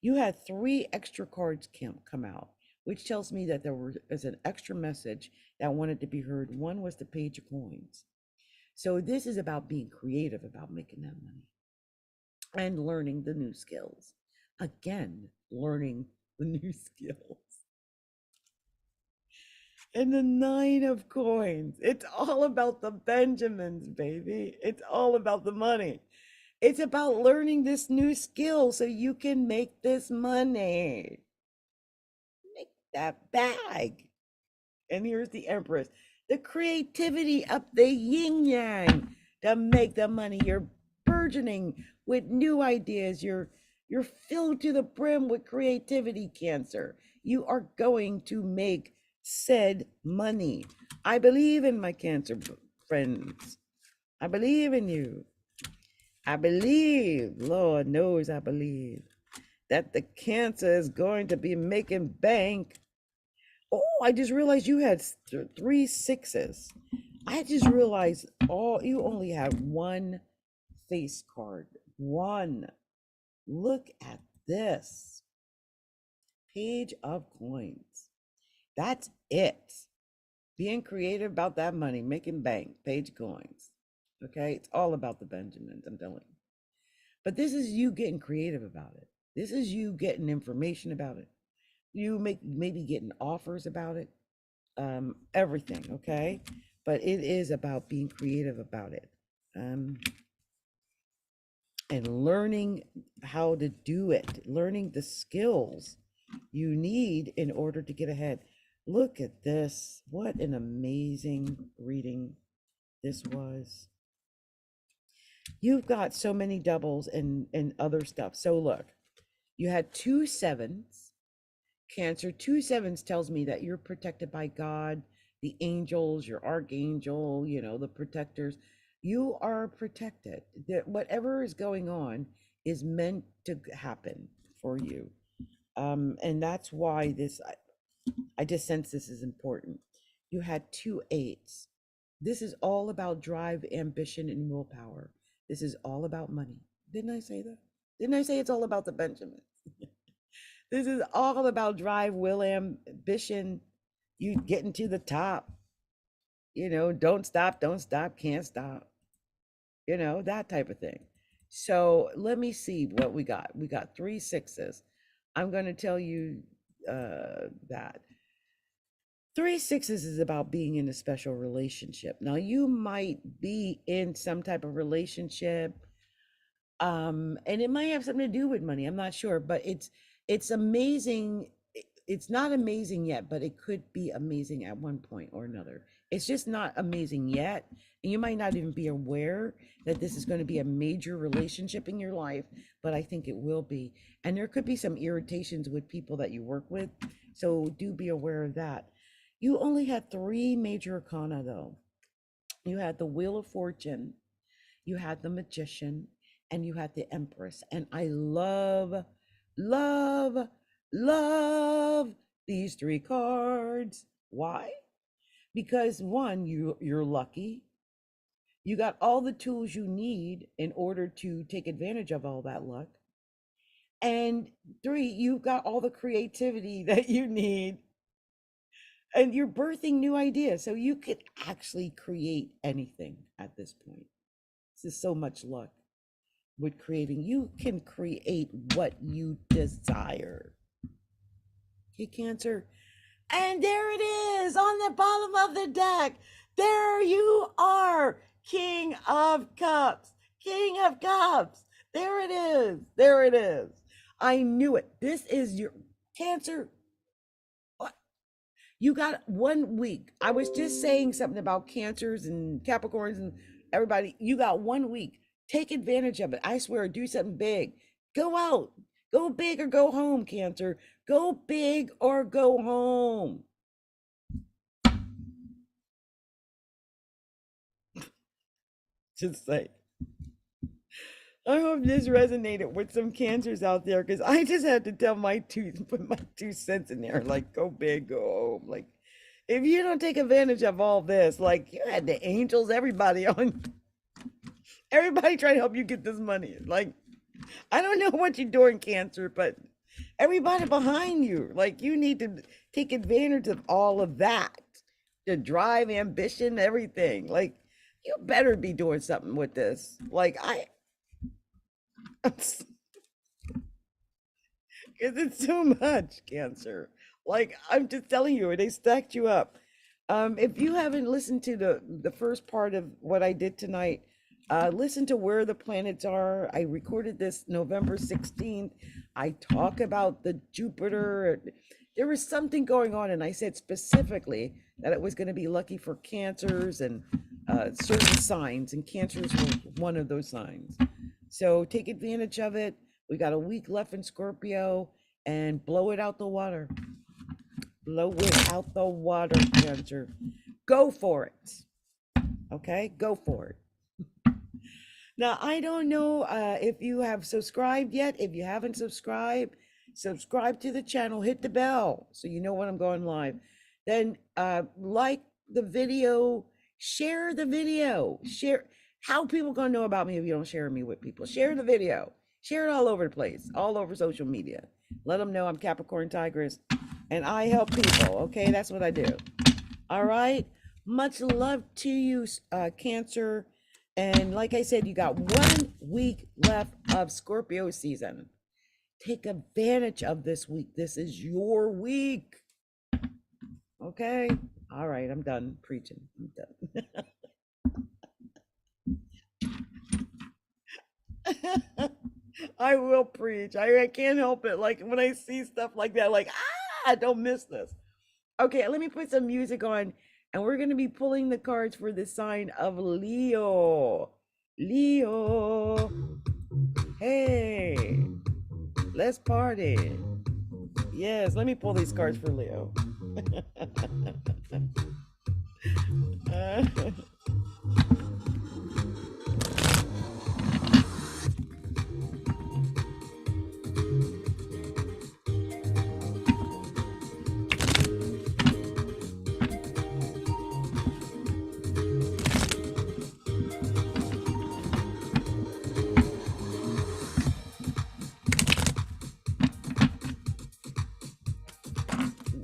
You had 3 extra cards come out, which tells me that there was an extra message that wanted to be heard. One was the Page of Coins. So this is about being creative, about making that money and learning the new skills. Again, learning the new skills. And the 9 of Coins. It's all about the Benjamins, baby. It's all about the money. It's about learning this new skill so you can make this money. Make that bag. And here's the Empress. The creativity of the yin yang to make the money. You're burgeoning with new ideas. You're filled to the brim with creativity, Cancer. You are going to make said money. I believe in my Cancer friends. I believe in you. I believe, Lord knows I believe, that the Cancer is going to be making bank. Oh, I just realized you had 3 6s. I just realized you only have one face card. One. Look at this. Page of Coins. That's it. Being creative about that money, making bank, page of coins. Okay, it's all about the Benjamins, I'm telling you. But this is you getting creative about it. This is you getting information about it. You maybe getting offers about it. Everything, okay? But it is about being creative about it. And learning how to do it, learning the skills you need in order to get ahead. Look at this. What an amazing reading this was. You've got so many doubles and other stuff. So look, you had 2 7s. Cancer, 2 7s tells me that you're protected by God, the angels, your archangel, the protectors. You are protected. That whatever is going on is meant to happen for you. And that's why I just sense this is important. You had 2 8s. This is all about drive, ambition, and willpower. This is all about money. Didn't I say that? Didn't I say it's all about the Benjamins? This is all about drive, will, ambition. You getting to the top. Don't stop, can't stop. That type of thing. So let me see what we got. We got 3 6s. I'm going to tell you that 3 6s is about being in a special relationship. Now, you might be in some type of relationship, and it might have something to do with money. I'm not sure, but it's amazing. It's not amazing yet, but it could be amazing at one point or another. It's just not amazing yet. And you might not even be aware that this is going to be a major relationship in your life, but I think it will be. And there could be some irritations with people that you work with. So do be aware of that. You only had 3 major arcana though. You had the Wheel of Fortune, you had the Magician, and you had the Empress. And I love these 3 cards. Why? Because 1, you're lucky. You got all the tools you need in order to take advantage of all that luck. And 3, you've got all the creativity that you need. And you're birthing new ideas. So you could actually create anything at this point. This is so much luck with creating. You can create what you desire. Okay, Cancer. And there it is on the bottom of the deck. There you are, King of Cups. King of Cups. There it is. There it is. I knew it. This is your Cancer. You got 1 week. I was just saying something about Cancers and Capricorns and everybody. You got 1 week. Take advantage of it. I swear, do something big. Go out. Go big or go home, Cancer. Go big or go home. Just say. I hope this resonated with some Cancers out there, because I just had to put my 2 cents in there. Like, go big, go home. Like, if you don't take advantage of all this, like, you had the angels, everybody trying to help you get this money. Like, I don't know what you're doing, Cancer, but everybody behind you, like, you need to take advantage of all of that. The drive, ambition, everything. Like, you better be doing something with this. Like, because it's too much, Cancer. Like, I'm just telling you, they stacked you up. If you haven't listened to the first part of what I did tonight, listen to where the planets are. I recorded this November 16th. I talk about the Jupiter. There was something going on, and I said specifically that it was going to be lucky for Cancers and certain signs, and Cancers were one of those signs. So take advantage of it. We got a week left in Scorpio, and blow it out the water. Blow it out the water, Cancer. Go for it. Okay, go for it. Now, I don't know if you have subscribed yet. If you haven't subscribed, subscribe to the channel, hit the bell so you know when I'm going live. Then like the video, share the video. Share. How people gonna know about me if you don't share me with people? Share the video. Share it all over the place, all over social media. Let them know I'm Capricorn Tigress and I help people. Okay, that's what I do. All right. Much love to you, Cancer. And like I said, you got 1 week left of Scorpio season. Take advantage of this week. This is your week. Okay. All right. I'm done preaching. I'm done. I will preach. I can't help it. Like when I see stuff like that, like, don't miss this. Okay, let me put some music on, and we're going to be pulling the cards for the sign of Leo. Leo. Hey, let's party. Yes, let me pull these cards for Leo.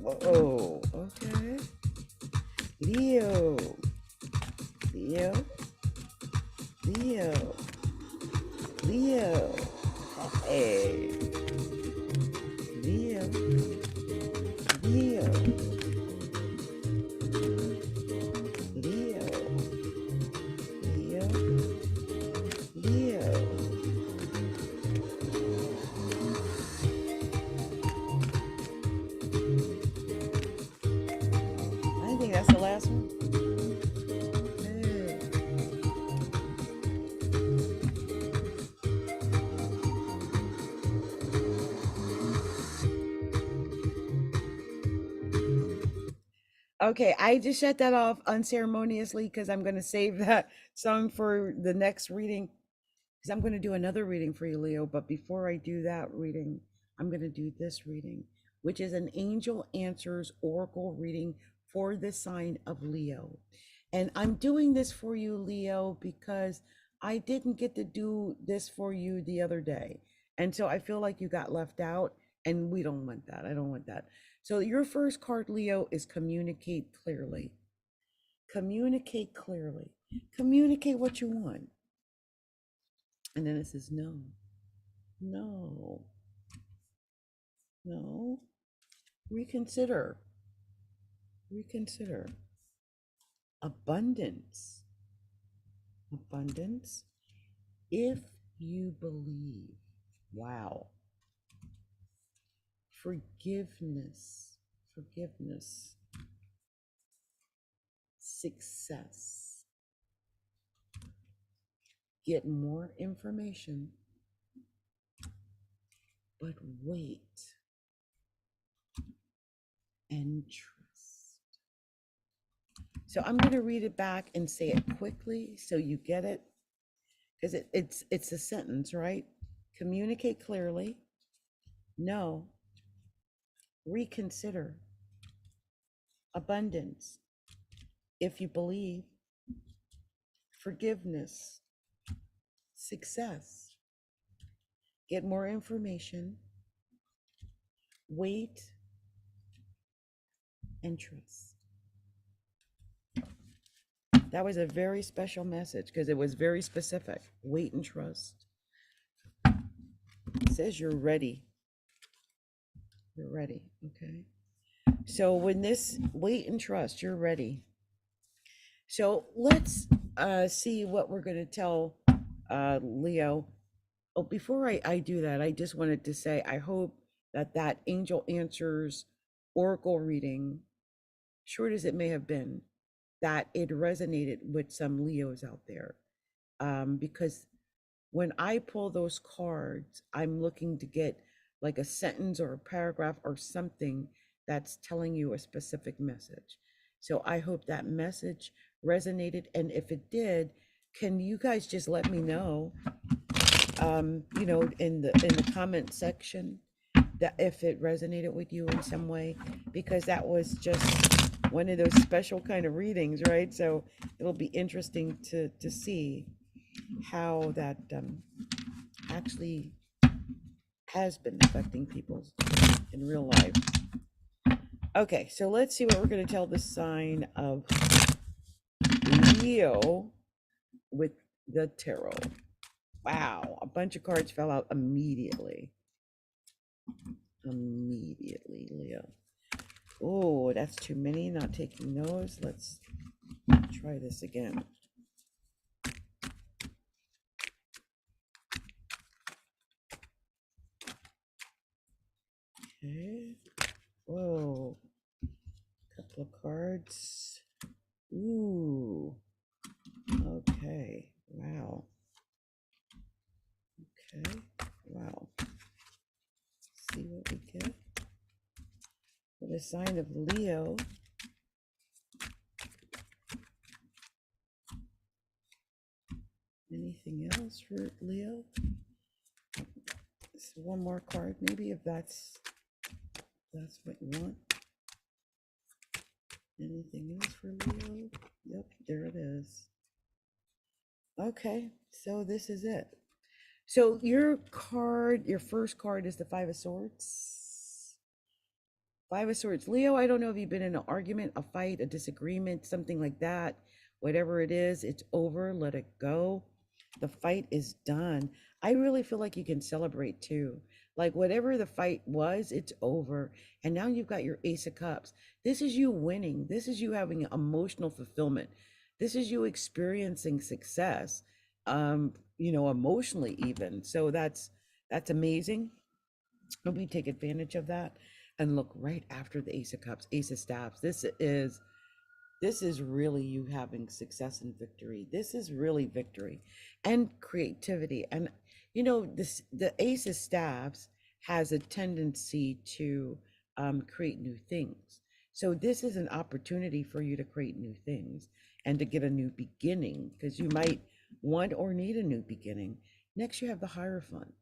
Whoa, okay. Leo. Leo. Leo. Leo. Hey. Leo. Leo. Leo. Leo. Leo. I think that's the last one. Hey. Okay, I just shut that off unceremoniously because I'm going to save that song for the next reading. Because I'm going to do another reading for you, Leo. But before I do that reading, I'm going to do this reading, which is an Angel Answers Oracle reading for the sign of Leo. And I'm doing this for you, Leo, because I didn't get to do this for you the other day. And so I feel like you got left out, and we don't want that. I don't want that. So your first card, Leo, is communicate clearly. Communicate clearly. Communicate what you want. And then it says no, no, no. Reconsider. Reconsider. Abundance. Abundance. If you believe. Wow. Forgiveness. Forgiveness. Success. Get more information, but wait and trust. So I'm going to read it back and say it quickly so you get it, because it's a sentence, right? Communicate clearly. No. Reconsider. Abundance. If you believe. Forgiveness. Success. Get more information. Wait and trust. That was a very special message because it was very specific. Wait and trust. It says you're ready. You're ready. Okay. So when this wait and trust, you're ready. So let's see what we're going to tell Leo. Oh, before I do that, I just wanted to say I hope that Angel Answers Oracle reading, short as it may have been, that it resonated with some Leos out there. Because when I pull those cards, I'm looking to get like a sentence or a paragraph or something that's telling you a specific message. So I hope that message resonated. And if it did, can you guys just let me know, in the comment section, that if it resonated with you in some way, because that was just one of those special kind of readings, right? So it'll be interesting to see how that actually has been affecting people in real life. Okay, so let's see what we're going to tell the sign of Leo with the tarot. Wow, a bunch of cards fell out immediately. Immediately, Leo. Oh, that's too many. Not taking those. Let's try this again. Okay. Whoa. Couple of cards. Ooh. Okay. Wow. Okay. Wow. Let's see what we get. For the sign of Leo. Anything else for Leo? So one more card, maybe, if that's what you want. Anything else for Leo? Yep, there it is. Okay, so this is it. So your first card is the Five of Swords. Five of Swords. Leo, I don't know if you've been in an argument, a fight, a disagreement, something like that. Whatever it is, it's over. Let it go. The fight is done. I really feel like you can celebrate too. Like whatever the fight was, it's over. And now you've got your Ace of Cups. This is you winning. This is you having emotional fulfillment. This is you experiencing success, emotionally even. So that's amazing. And we take advantage of that and look right after the Ace of Cups, Ace of Staffs. This is really you having success and victory. This is really victory and creativity. And the Ace of Staffs has a tendency to create new things. So this is an opportunity for you to create new things and to get a new beginning, because you might want or need a new beginning. Next, you have the Hierophant.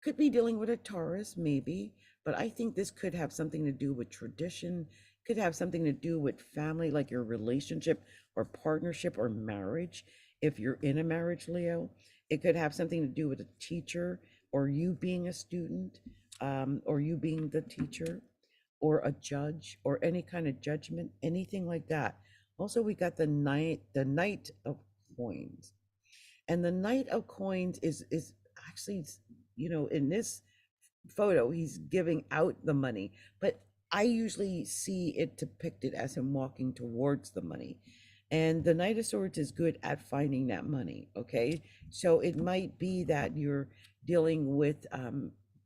Could be dealing with a Taurus, maybe, but I think this could have something to do with tradition, could have something to do with family, like your relationship or partnership or marriage. If you're in a marriage, Leo, it could have something to do with a teacher, or you being a student, or you being the teacher, or a judge, or any kind of judgment, anything like that. Also, we got the Knight of Coins. And the Knight of Coins is actually, in this photo, he's giving out the money, but I usually see it depicted as him walking towards the money. And the Knight of Swords is good at finding that money, okay? So it might be that you're dealing with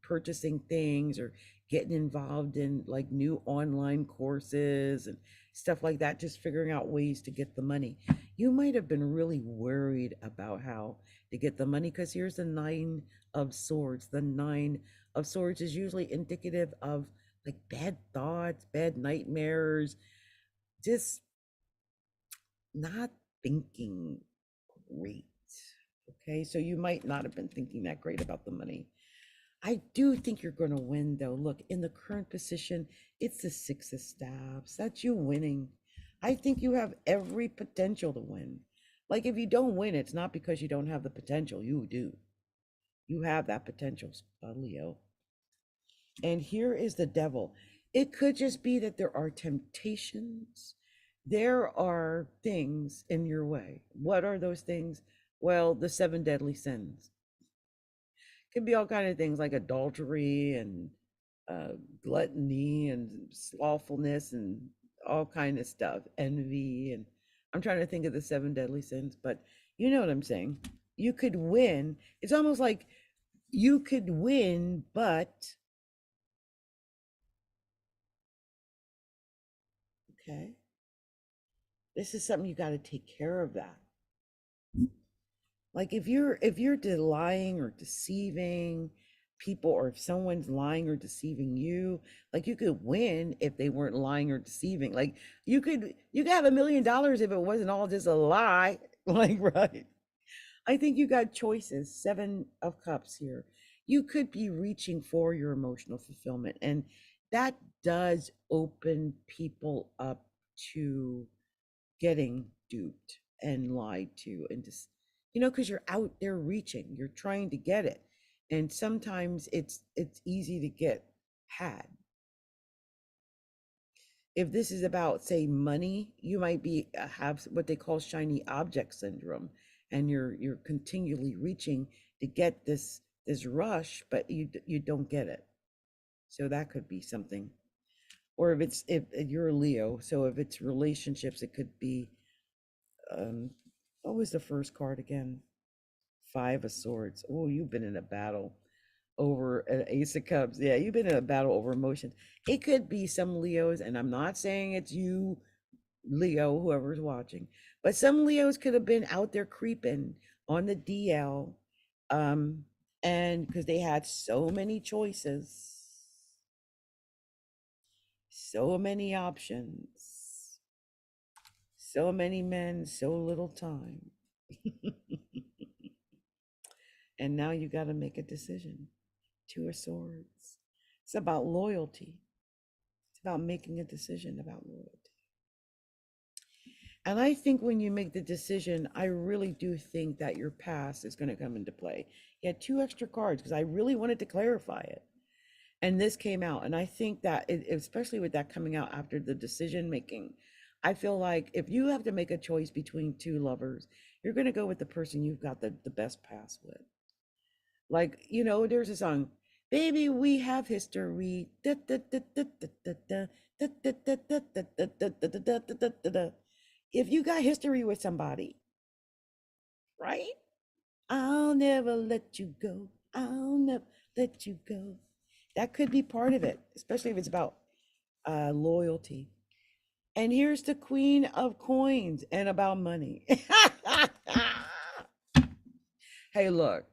purchasing things, or getting involved in like new online courses and stuff like that, just figuring out ways to get the money. You might have been really worried about how to get the money, because here's the Nine of Swords. The Nine of Swords is usually indicative of like bad thoughts, bad nightmares, just not thinking great. Okay, so you might not have been thinking that great about the money. I do think you're going to win, though. Look, in the current position, it's the Six of Staffs. That's you winning. I think you have every potential to win. Like, if you don't win, it's not because you don't have the potential. You do. You have that potential, Leo. And here is the Devil. It could just be that there are temptations. There are things in your way. What are those things? Well, the 7 deadly sins. Could be all kind of things like adultery and gluttony and slothfulness and all kind of stuff, envy. And I'm trying to think of the 7 deadly sins, but you know what I'm saying. You could win. It's almost like you could win, but okay, this is something you got to take care of. That, like, if you're lying or deceiving people, or if someone's lying or deceiving you, like, you could win if they weren't lying or deceiving. Like, you could have $1 million if it wasn't all just a lie. Like, right? I think you got choices. 7 of Cups here. You could be reaching for your emotional fulfillment, and that does open people up to getting duped and lied to, and just, because you're out there reaching, you're trying to get it, and sometimes it's easy to get had. If this is about, say, money, you might be have what they call shiny object syndrome, and you're continually reaching to get this rush, but you don't get it. So that could be something. Or if you're a Leo, so if it's relationships, it could be, what was the first card again? 5 of Swords. Oh, you've been in a battle over an Ace of Cups. Yeah, you've been in a battle over emotions. It could be some Leos, and I'm not saying it's you, Leo, whoever's watching, but some Leos could have been out there creeping on the DL, um, and because they had so many choices, so many options, so many men, so little time. And now you got to make a decision. 2 of Swords. It's about loyalty. It's about making a decision about loyalty. And I think when you make the decision, I really do think that your past is going to come into play. You had 2 extra cards because I really wanted to clarify it. And this came out. And I think that, especially with that coming out after the decision making, I feel like if you have to make a choice between 2 lovers, you're going to go with the person you've got the best past with. Like, there's a song, Baby, We Have History. If you got history with somebody, right? I'll never let you go. I'll never let you go. That could be part of it, especially if it's about loyalty. And here's the Queen of Coins and about money. Hey, look,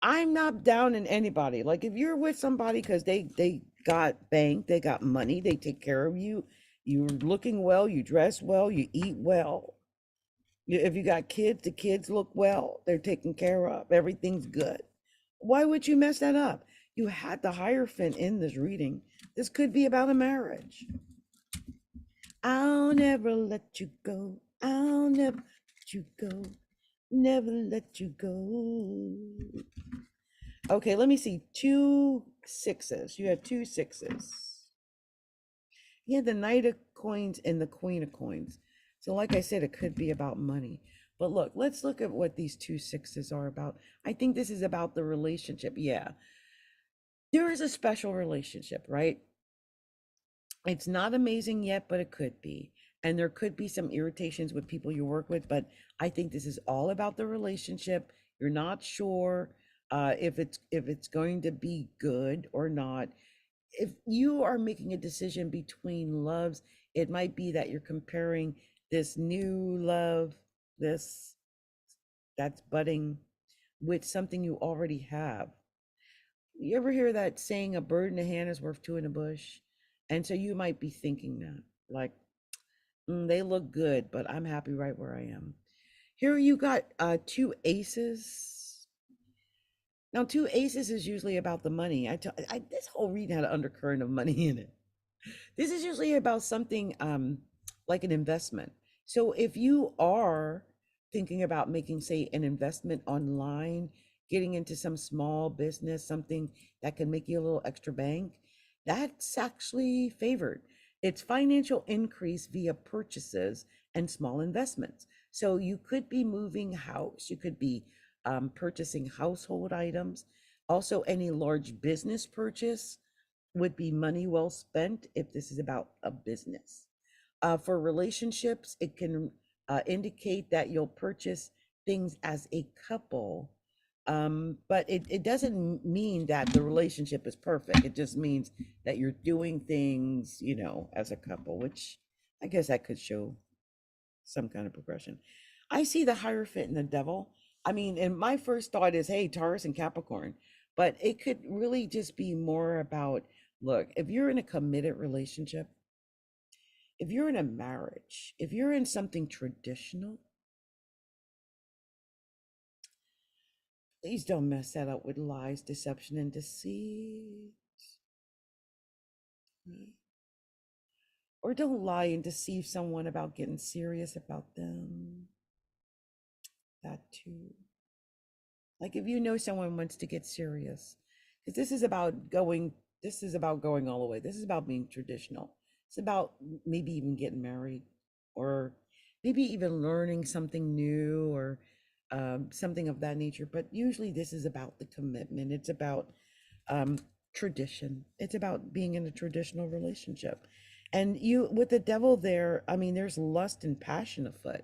I'm not down in anybody. Like, if you're with somebody because they got bank, they got money, they take care of you, you're looking well, you dress well, you eat well. If you got kids, the kids look well, they're taken care of, everything's good. Why would you mess that up? You had the Hierophant in this reading. This could be about a marriage. I'll never let you go. I'll never let you go. Never let you go. Okay, let me see. 2 6s. You had 2 6s. You had the Knight of Coins and the Queen of Coins. So, like I said, it could be about money. But look, let's look at what these 2 6s are about. I think this is about the relationship. Yeah. There is a special relationship, right? It's not amazing yet, but it could be. And there could be some irritations with people you work with, but I think this is all about the relationship. You're not sure if it's going to be good or not. If you are making a decision between loves, it might be that you're comparing this new love, this that's budding, with something you already have. You ever hear that saying, a bird in the hand is worth 2 in the bush? And so you might be thinking that, like, they look good, but I'm happy right where I am. Here you got 2 aces. Now, 2 aces is usually about the money. This whole reading had an undercurrent of money in it. This is usually about something like an investment. So if you are thinking about making, say, an investment online, getting into some small business, something that can make you a little extra bank, that's actually favored. It's financial increase via purchases and small investments. So you could be moving house, you could be purchasing household items. Also, any large business purchase would be money well spent if this is about a business. For relationships, it can indicate that you'll purchase things as a couple, but it doesn't mean that the relationship is perfect. It just means that you're doing things, as a couple, which I guess that could show some kind of progression. I see the Hierophant and the Devil. I mean, and my first thought is, hey, Taurus and Capricorn, but it could really just be more about, look, if you're in a committed relationship, if you're in a marriage, if you're in something traditional, Please don't mess that up with lies, deception, and deceit. Right? Or don't lie and deceive someone about getting serious about them. That too. Like if you know someone wants to get serious, because this is about going all the way. This is about being traditional. It's about maybe even getting married, or maybe even learning something new, or something of that nature. But usually this is about the commitment. It's about um, tradition. It's about being in a traditional relationship. And you, with the devil there, I mean, there's lust and passion afoot.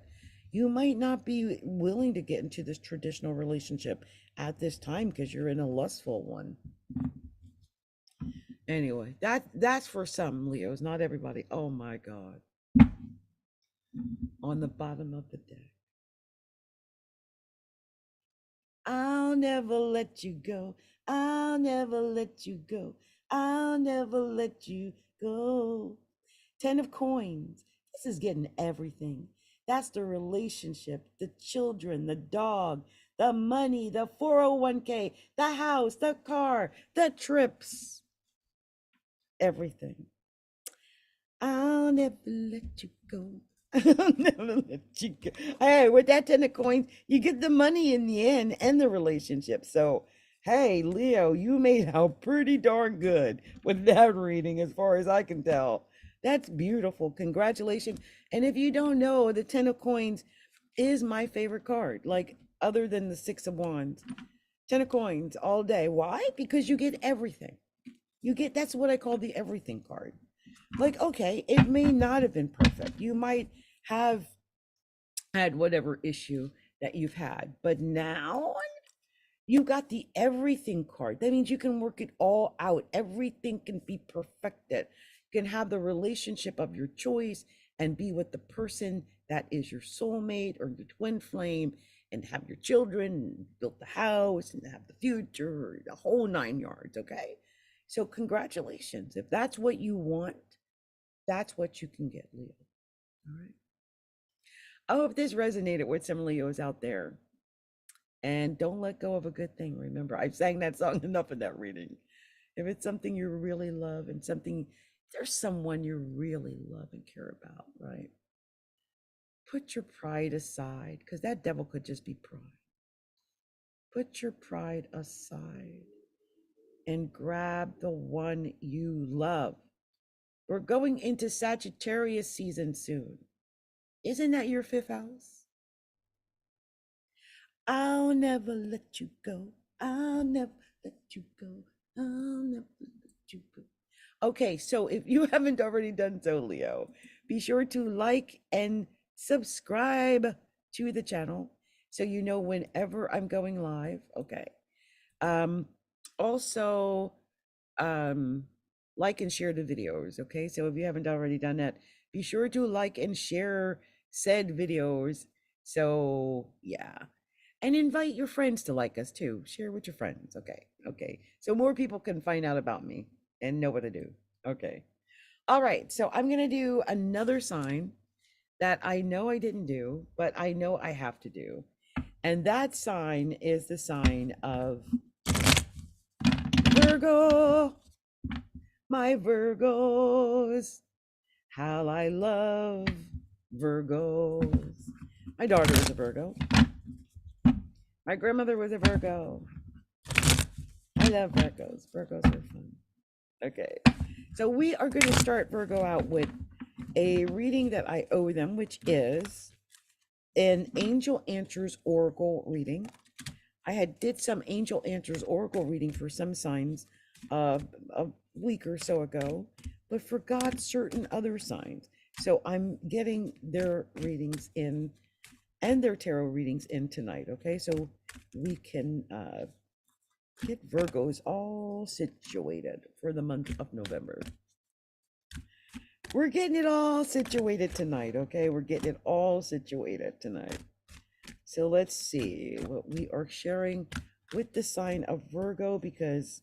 You might not be willing to get into this traditional relationship at this time because you're in a lustful one. Anyway, that's for some Leos, not everybody. Oh my God. On the bottom of the deck. I'll never let you go. I'll never let you go. I'll never let you go. 10 of coins. This is getting everything. That's the relationship, the children, the dog, the money, the 401k, the house, the car, the trips, everything. I'll never let you go. I'll never let you go. Hey, with that 10 of coins, you get the money in the end and the relationship. So, hey, Leo, you made out pretty darn good with that reading, as far as I can tell. That's beautiful. Congratulations. And if you don't know, the 10 of coins is my favorite card, like other than the 6 of wands. 10 of coins all day. Why? Because you get everything. That's what I call the everything card. Like, okay, it may not have been perfect. You might have had whatever issue that you've had, but now you got the everything card. That means you can work it all out. Everything can be perfected. You can have the relationship of your choice and be with the person that is your soulmate or your twin flame, and have your children, and build the house, and have the future, the whole 9 yards. Okay. So congratulations. If that's what you want, that's what you can get, Leo. All right. I hope this resonated with some Leos out there. And don't let go of a good thing. Remember, I've sang that song enough in that reading. If it's something you really love, and there's someone you really love and care about, right? Put your pride aside, because that devil could just be pride. Put your pride aside and grab the one you love. We're going into Sagittarius season soon. Isn't that your 5th house? I'll never let you go. I'll never let you go. I'll never let you go. Okay, so if you haven't already done so, Leo, be sure to like and subscribe to the channel so you know whenever I'm going live. Okay. Also, like and share the videos. Okay, so if you haven't already done that, be sure to like and share said videos. So yeah, and invite your friends to like us too. Share with your friends. Okay, so more people can find out about me and know what to do. Okay, all right, so I'm gonna do another sign that I know I didn't do, but I know I have to do, and that sign is the sign of Virgo. My Virgos, how I love Virgos. My daughter is a Virgo. My grandmother was a Virgo. I love Virgos. Virgos are fun. Okay, so we are going to start Virgo out with a reading that I owe them, which is an Angel Answers Oracle reading. I did some Angel Answers Oracle reading for some signs a week or so ago, but forgot certain other signs. So I'm getting their readings in and their tarot readings in tonight. Okay, so we can get Virgos all situated for the month of November. We're getting it all situated tonight. Okay, we're getting it all situated tonight. So let's see what we are sharing with the sign of Virgo, because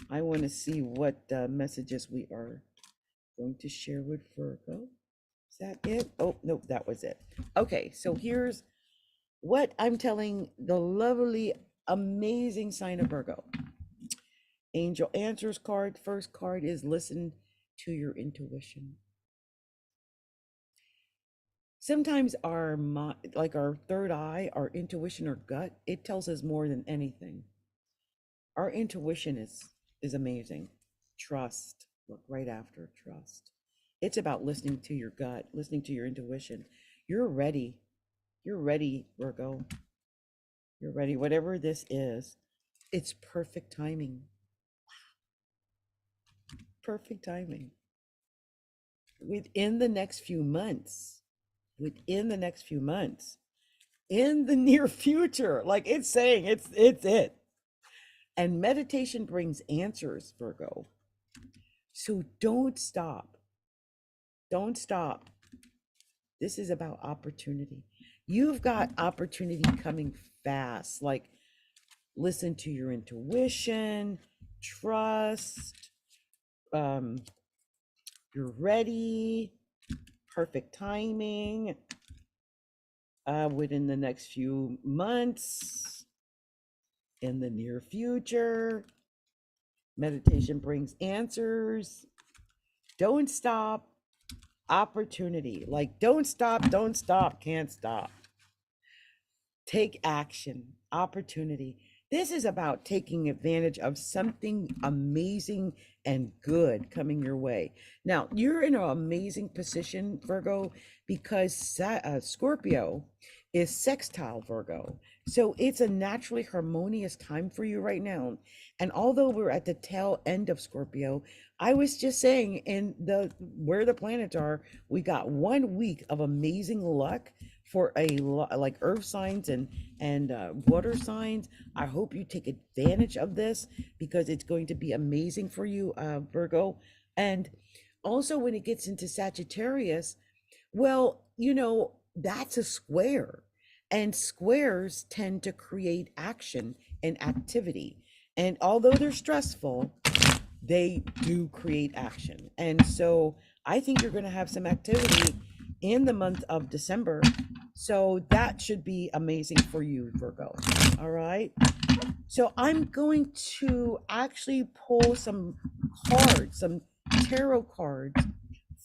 I want to see what messages we are going to share with Virgo. Is that it? Oh, no, that was it. Okay, so here's what I'm telling the lovely amazing sign of Virgo. Angel Answers card. First card is listen to your intuition. Sometimes our like our third eye, our intuition or gut, it tells us more than anything. Our intuition is amazing. Trust. Look right after trust. It's about listening to your gut, listening to your intuition. You're ready. You're ready, Virgo. You're ready. Whatever this is, it's perfect timing. Perfect timing. Within the next few months, within the next few months, in the near future, like it's saying, it's it. And meditation brings answers, Virgo. So don't stop. Don't stop. This is about opportunity. You've got opportunity coming fast. Like, listen to your intuition, trust, you're ready, perfect timing, within the next few months, in the near future. Meditation brings answers. Don't stop. Opportunity. Like, don't stop, can't stop. Take action. Opportunity. This is about taking advantage of something amazing and good coming your way. Now, you're in an amazing position, Virgo, because Scorpio is sextile Virgo. So it's a naturally harmonious time for you right now. And although we're at the tail end of Scorpio, I was just saying in the where the planets are, we got 1 week of amazing luck for like earth signs and water signs. I hope you take advantage of this because it's going to be amazing for you, Virgo. And also when it gets into Sagittarius, well, you know, that's a square, and squares tend to create action and activity. And although they're stressful, they do create action. And so I think you're going to have some activity in the month of December. So that should be amazing for you, Virgo. All right. So I'm going to actually pull some cards, some tarot cards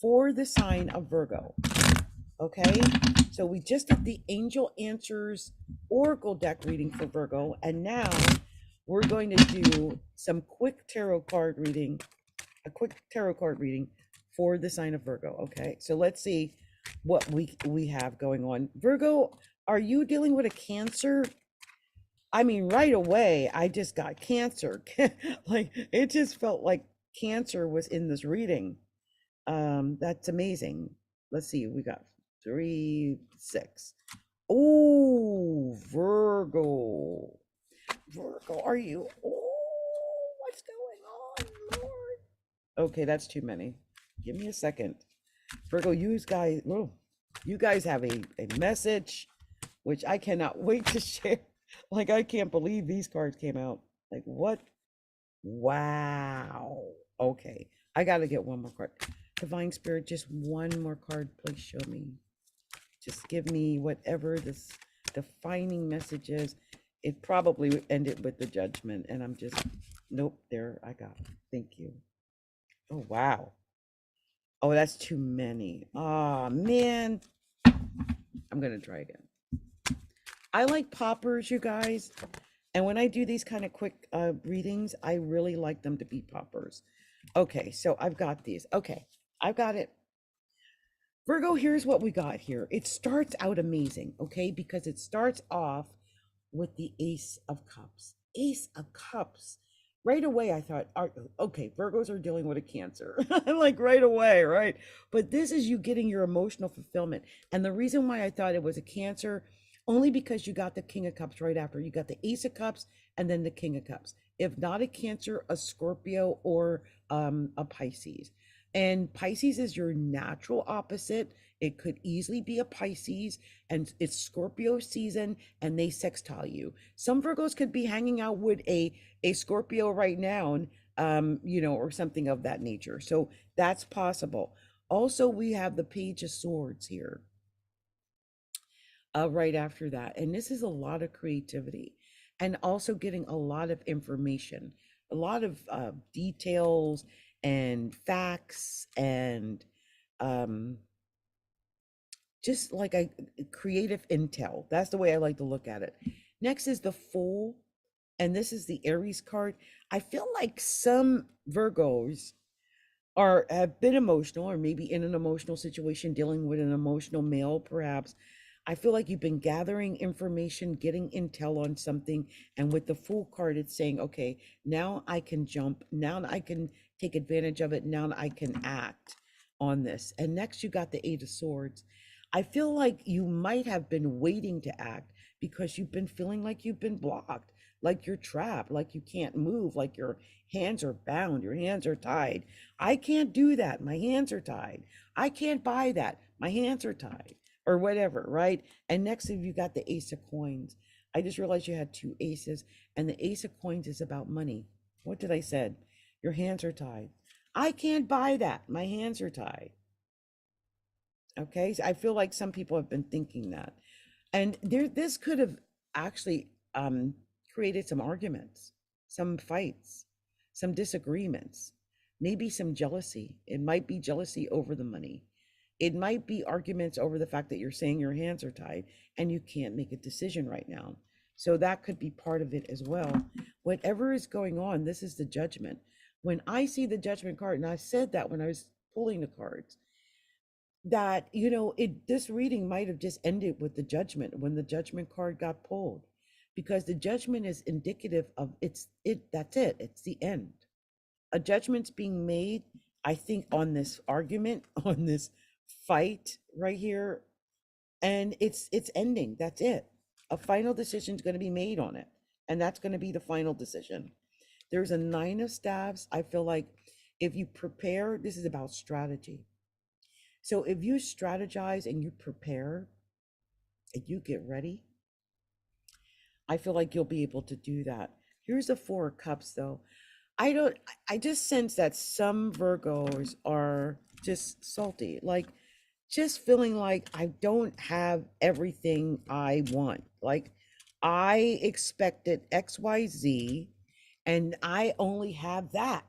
for the sign of Virgo. Okay. So we just did the Angel Answers Oracle deck reading for Virgo. And now we're going to do some quick tarot card reading, a quick tarot card reading for the sign of Virgo. Okay. So let's see what we have going on. Virgo, are you dealing with a Cancer? I mean, right away, I just got Cancer. Like, it just felt like Cancer was in this reading. That's amazing. Let's see, we got 3, 6. Oh, Virgo. Virgo, are you? Oh, what's going on, Lord? Okay, that's too many. Give me a second. Virgo, you guys have a message, which I cannot wait to share. Like, I can't believe these cards came out. Like, what? Wow. Okay, I got to get one more card. Divine Spirit, just one more card, please show me. Just give me whatever this defining message is. It probably ended with the Judgment, and I'm just, nope, there, I got it. Thank you. Oh, wow. Oh, that's too many. Oh, man. I'm going to try again. I like poppers, you guys. And when I do these kind of quick readings, I really like them to be poppers. Okay, so I've got these. Okay, I've got it. Virgo, here's what we got here. It starts out amazing, okay? Because it starts off with the Ace of Cups. Ace of Cups. Right away, I thought, okay, Virgos are dealing with a Cancer. Like right away, right? But this is you getting your emotional fulfillment. And the reason why I thought it was a Cancer, only because you got the King of Cups right after. You got the Ace of Cups and then the King of Cups. If not a Cancer, a Scorpio, or a Pisces. And Pisces is your natural opposite. It could easily be a Pisces, and it's Scorpio season, and they sextile you. Some Virgos could be hanging out with a Scorpio right now, you know, or something of that nature. So that's possible. Also, we have the Page of Swords here. Right after that. And this is a lot of creativity. and also getting a lot of information, a lot of details and facts and um, just like a creative intel. That's the way I like to look at it. Next is the Fool, and this is the Aries card. I feel like some Virgos are have been emotional or maybe in an emotional situation dealing with an emotional male perhaps. I feel like you've been gathering information, getting intel on something, and with the Fool card it's saying, okay, now I can jump, now I can take advantage of it, now I can act on this. And next you got the Eight of Swords. I feel like you might have been waiting to act because you've been feeling like you've been blocked, like you're trapped, like you can't move, like your hands are bound, your hands are tied. I can't do that. My hands are tied. I can't buy that. My hands are tied, or whatever, right? And next, if you got the Ace of Coins, I just realized you had two aces, and the Ace of Coins is about money. What did I said? Your hands are tied. I can't buy that. My hands are tied. Okay, so I feel like some people have been thinking that, and this could have actually created some arguments, some fights, some disagreements, maybe some jealousy. It might be jealousy over the money. It might be arguments over the fact that you're saying your hands are tied and you can't make a decision right now. So that could be part of it as well. Whatever is going on, this is the Judgment. When I see the Judgment card, and I said that when I was pulling the cards, that this reading might have just ended with the Judgment when the Judgment card got pulled, because the Judgment is indicative of that's it, it's the end. A judgment's being made, I think, on this argument, on this fight right here, and it's ending. That's it. A final decision is going to be made on it, and that's going to be the final decision. There's a Nine of Staves. I feel like if you prepare, this is about strategy. So if you strategize and you prepare and you get ready, I feel like you'll be able to do that. Here's the Four of Cups, though. I just sense that some Virgos are just salty, like just feeling like I don't have everything I want. Like I expected XYZ and I only have that.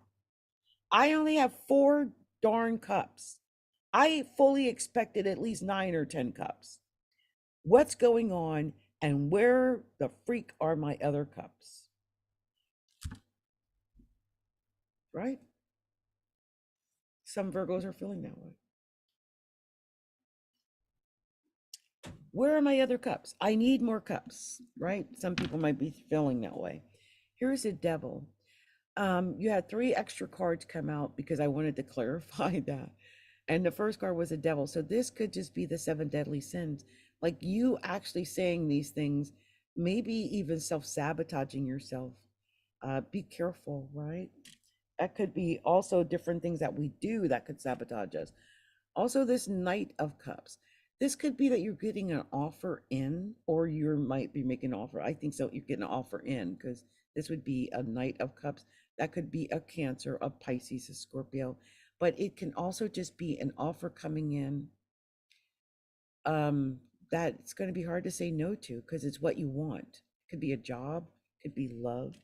I only have four darn cups. I fully expected at least 9 or 10 cups. What's going on, and where the freak are my other cups? Right? Some Virgos are feeling that way. Where are my other cups? I need more cups, right? Some people might be feeling that way. Here's a Devil. You had 3 extra cards come out because I wanted to clarify that. And the first card was a Devil. So this could just be the 7 deadly sins. Like you actually saying these things, maybe even self-sabotaging yourself. Be careful, right? That could be also different things that we do that could sabotage us. Also, this Knight of Cups. This could be that you're getting an offer in, or you might be making an offer. I think so. You're getting an offer in because this would be a Knight of Cups. That could be a Cancer, a Pisces, a Scorpio, but it can also just be an offer coming in that it's going to be hard to say no to because it's what you want. It could be a job, it could be love,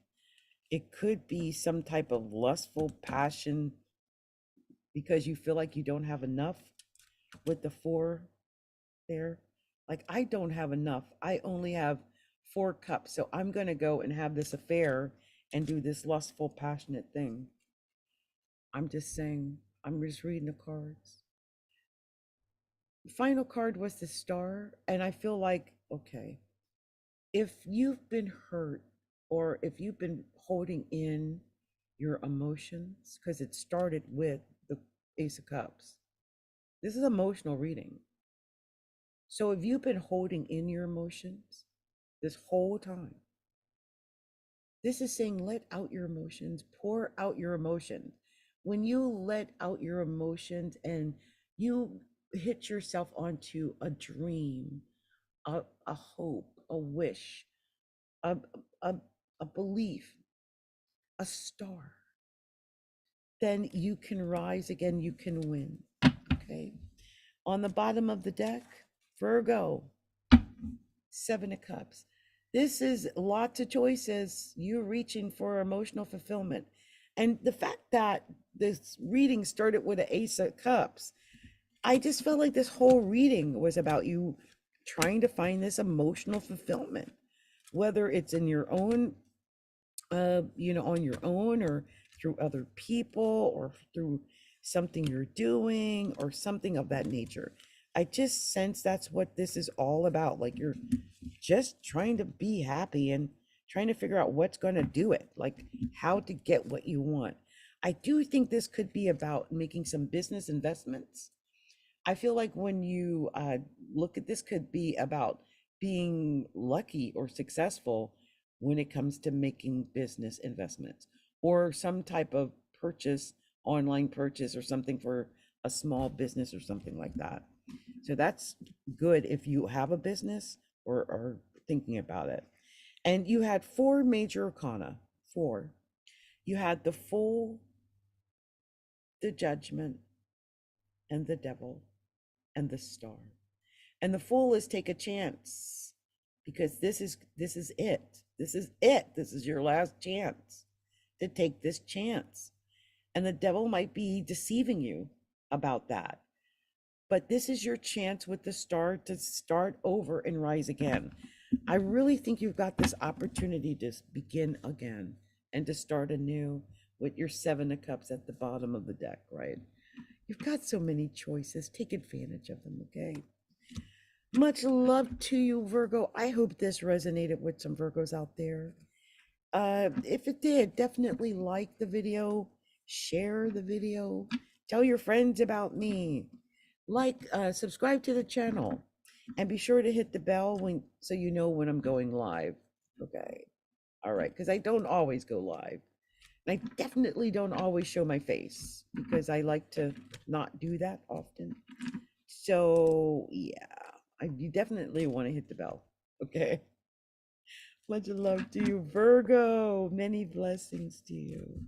it could be some type of lustful passion because you feel like you don't have enough with the 4 there. Like, I don't have enough. I only have 4 cups. So I'm going to go and have this affair and do this lustful, passionate thing. I'm just saying, I'm just reading the cards. The final card was the Star. And I feel like, okay, if you've been hurt or if you've been holding in your emotions, because it started with the Ace of Cups, this is emotional reading. So if you've been holding in your emotions this whole time, this is saying let out your emotions, pour out your emotions. When you let out your emotions and you hit yourself onto a dream, a hope, a wish, a, a, a belief, a star, then you can rise again, you can win. Okay. On the bottom of the deck, Virgo, 7 of Cups. This is lots of choices. You're reaching for emotional fulfillment. And the fact that this reading started with an Ace of Cups, I just felt like this whole reading was about you trying to find this emotional fulfillment, whether it's in your own, on your own, or through other people, or through something you're doing, or something of that nature. I just sense that's what this is all about. Like you're just trying to be happy and trying to figure out what's going to do it, like how to get what you want. I do think this could be about making some business investments. I feel like when you look at this, could be about being lucky or successful when it comes to making business investments or some type of purchase, online purchase or something for a small business or something like that. So that's good if you have a business or are thinking about it. And you had four major arcana. Four. You had the Fool, the Judgment, and the Devil, and the Star. And the Fool is take a chance, because this is it. This is it. This is your last chance to take this chance. And the devil might be deceiving you about that. But this is your chance with the Star to start over and rise again. I really think you've got this opportunity to begin again and to start anew with your Seven of Cups at the bottom of the deck, right? You've got so many choices. Take advantage of them, okay? Much love to you, Virgo. I hope this resonated with some Virgos out there. If it did, definitely like the video, share the video, tell your friends about me, subscribe to the channel, and be sure to hit the bell so you know when I'm going live. Okay. All right. Because I don't always go live. And I definitely don't always show my face because I like to not do that often. So yeah, you definitely want to hit the bell. Okay. Much love to you, Virgo. Many blessings to you.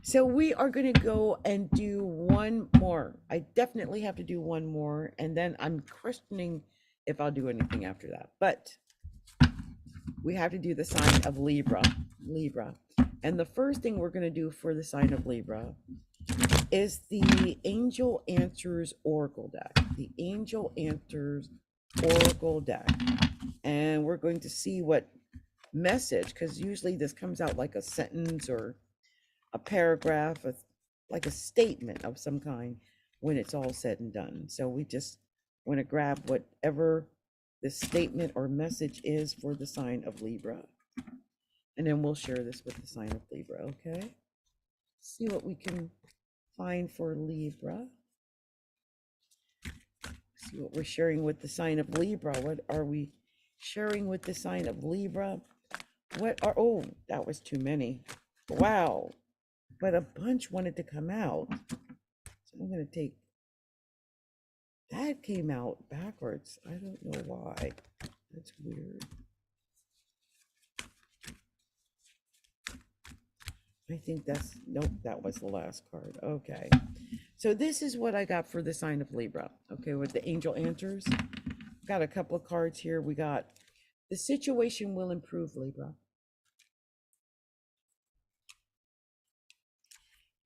So we are going to go and do one more. I definitely have to do one more. And then I'm questioning if I'll do anything after that. But we have to do the sign of Libra. Libra. And the first thing we're going to do for the sign of Libra is the Angel Answers Oracle deck. The Angel Answers Oracle deck. And we're going to see what message, because usually this comes out like a sentence or a paragraph, like a statement of some kind when it's all said and done. So we just want to grab whatever the statement or message is for the sign of Libra. And then we'll share this with the sign of Libra, okay? See what we can find for Libra. See what we're sharing with the sign of Libra. What are we sharing with the sign of Libra? Oh, that was too many. Wow. But a bunch wanted to come out. So I'm going to take, that came out backwards. I don't know why. That's weird. I think nope, that was the last card. Okay. So this is what I got for the sign of Libra. Okay, with the Angel Answers. Got a couple of cards here. We got the situation will improve, Libra.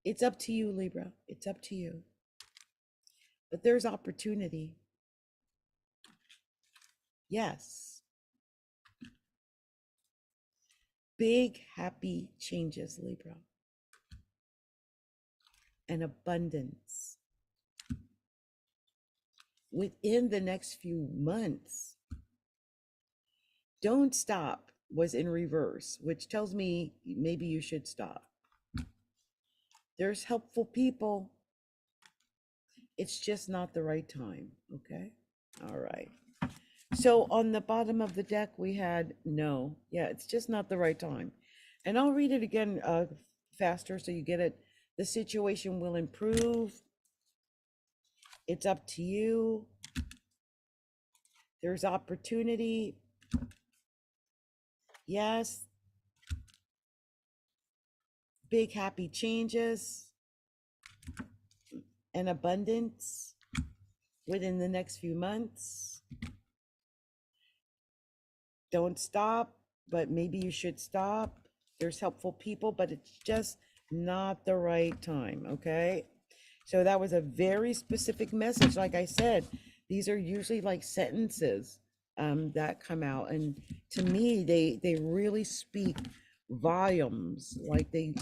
It's up to you, Libra. It's up to you. But there's opportunity. Yes. Big, happy changes, Libra. And abundance. Within the next few months. Don't stop was in reverse, which tells me maybe you should stop. There's helpful people. It's just not the right time, okay? All right. So on the bottom of the deck, we had no. Yeah, it's just not the right time. And I'll read it again faster so you get it. The situation will improve. It's up to you. There's opportunity. Yes. Big happy changes and abundance within the next few months. Don't stop, but maybe you should stop. There's helpful people, but it's just not the right time, okay? So that was a very specific message. Like I said, these are usually like sentences that come out, and to me, they really speak volumes. Like they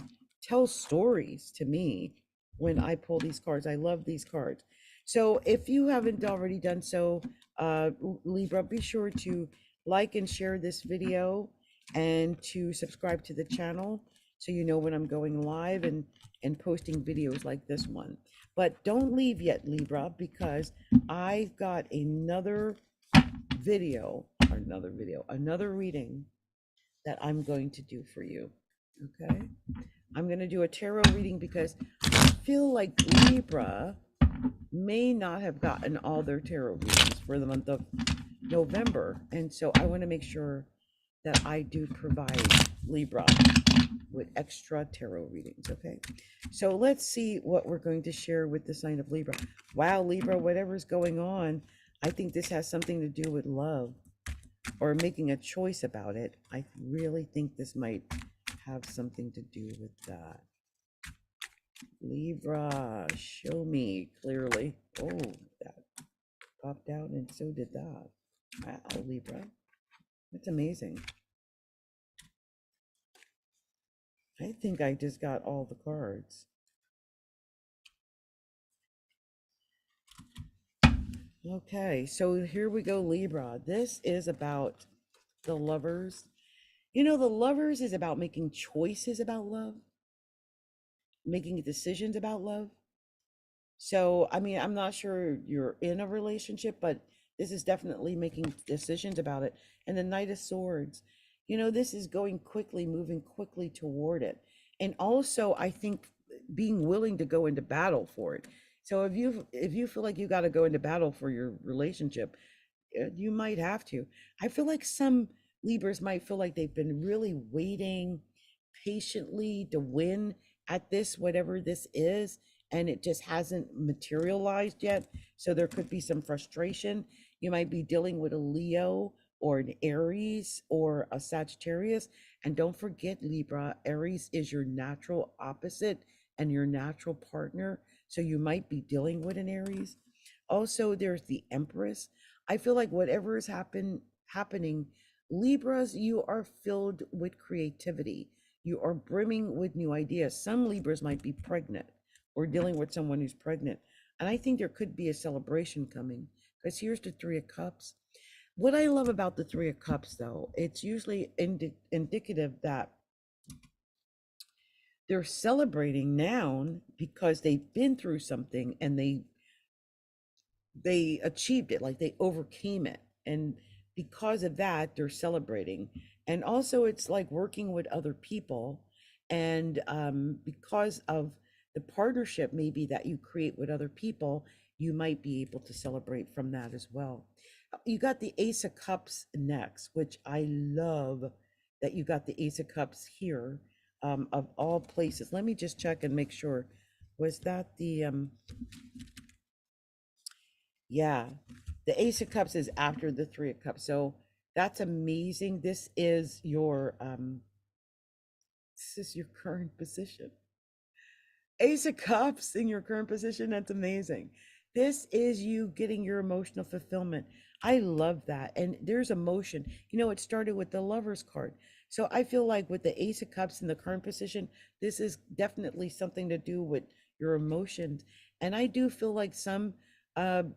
tell stories to me when I pull these cards. I love these cards. So if you haven't already done so, Libra, be sure to like and share this video and to subscribe to the channel so you know when I'm going live and posting videos like this one. But don't leave yet, Libra, because I've got another another reading that I'm going to do for you. Okay? I'm going to do a tarot reading because I feel like Libra may not have gotten all their tarot readings for the month of November. And so I want to make sure that I do provide Libra with extra tarot readings. Okay. So let's see what we're going to share with the sign of Libra. Wow, Libra, whatever's going on, I think this has something to do with love or making a choice about it. I really think this might have something to do with that. Libra, show me clearly. Oh, that popped out and so did that. Wow, Libra. That's amazing. I think I just got all the cards. Okay, so here we go, Libra. This is about the lovers. You know, the lovers is about making choices about love, making decisions about love. So, I mean, I'm not sure you're in a relationship, but this is definitely making decisions about it. And the Knight of Swords, you know, this is going quickly, moving quickly toward it. And also, I think being willing to go into battle for it. So if you feel like you got to go into battle for your relationship, you might have to. I feel like some Libras might feel like they've been really waiting patiently to win at this, whatever this is, and it just hasn't materialized yet. So there could be some frustration. You might be dealing with a Leo or an Aries or a Sagittarius. And don't forget, Libra, Aries is your natural opposite and your natural partner. So you might be dealing with an Aries. Also, there's the Empress. I feel like whatever is happening, Libras, you are filled with creativity. You are brimming with new ideas. Some Libras might be pregnant or dealing with someone who's pregnant. And I think there could be a celebration coming because here's the Three of Cups. What I love about the Three of Cups, though, it's usually indicative that they're celebrating now because they've been through something and they achieved it, like they overcame it, and because of that they're celebrating. And also it's like working with other people, and because of the partnership maybe that you create with other people, you might be able to celebrate from that as well. You got the Ace of Cups next, which I love that you got the Ace of Cups here, of all places. Let me just check and make sure. Was that the yeah, the Ace of Cups is after the Three of Cups. So that's amazing. This is your current position. Ace of Cups in your current position. That's amazing. This is you getting your emotional fulfillment. I love that. And there's emotion. You know, it started with the Lover's card. So I feel like with the Ace of Cups in the current position, this is definitely something to do with your emotions. And I do feel like some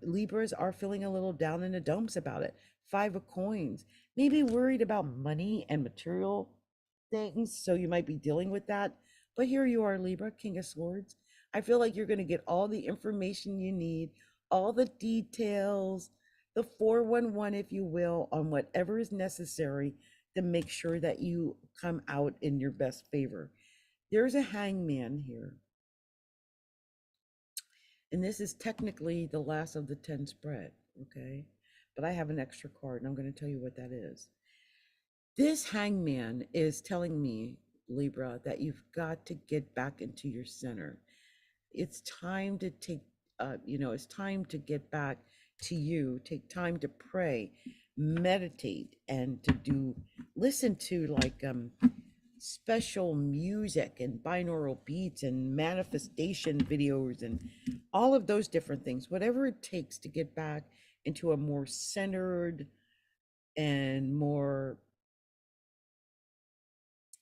Libras are feeling a little down in the dumps about it. Five of Coins, maybe worried about money and material things. So you might be dealing with that. But here you are, Libra, King of Swords. I feel like you're going to get all the information you need, all the details, the 411, if you will, on whatever is necessary to make sure that you come out in your best favor. There's a Hangman here. And this is technically the last of the 10 spread, okay? But I have an extra card, and I'm going to tell you what that is. This Hangman is telling me, Libra, that you've got to get back into your center. It's time to take, it's time to get back to you. Take time to pray. meditate and to listen to like special music and binaural beats and manifestation videos and all of those different things, whatever it takes to get back into a more centered and more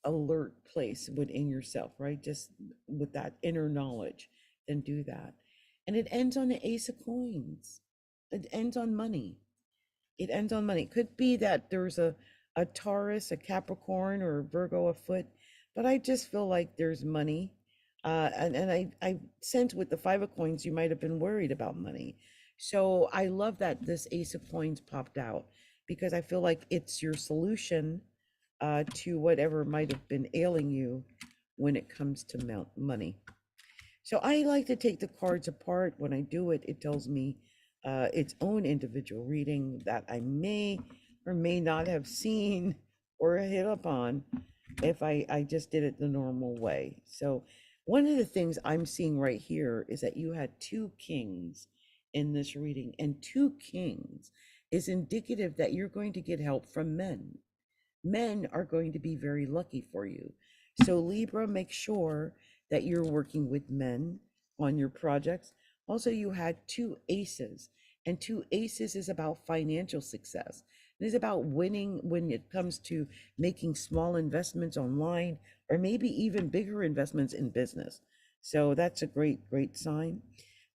alert place within yourself, right? Just with that inner knowledge, then do that. And it ends on the Ace of Coins. It ends on money. It ends on money. It could be that there's a Taurus, a Capricorn, or a Virgo afoot, but I just feel like there's money. And I sense with the Five of Coins, you might have been worried about money. So I love that this Ace of Coins popped out because I feel like it's your solution to whatever might have been ailing you when it comes to money. So I like to take the cards apart. When I do it, it tells me its own individual reading that I may or may not have seen or hit upon if I just did it the normal way. So one of the things I'm seeing right here is that you had two kings in this reading, and two kings is indicative that you're going to get help from men. Men are going to be very lucky for you. So Libra, make sure that you're working with men on your projects. Also, you had two aces, and two aces is about financial success. It is about winning when it comes to making small investments online or maybe even bigger investments in business. So that's a great, great sign.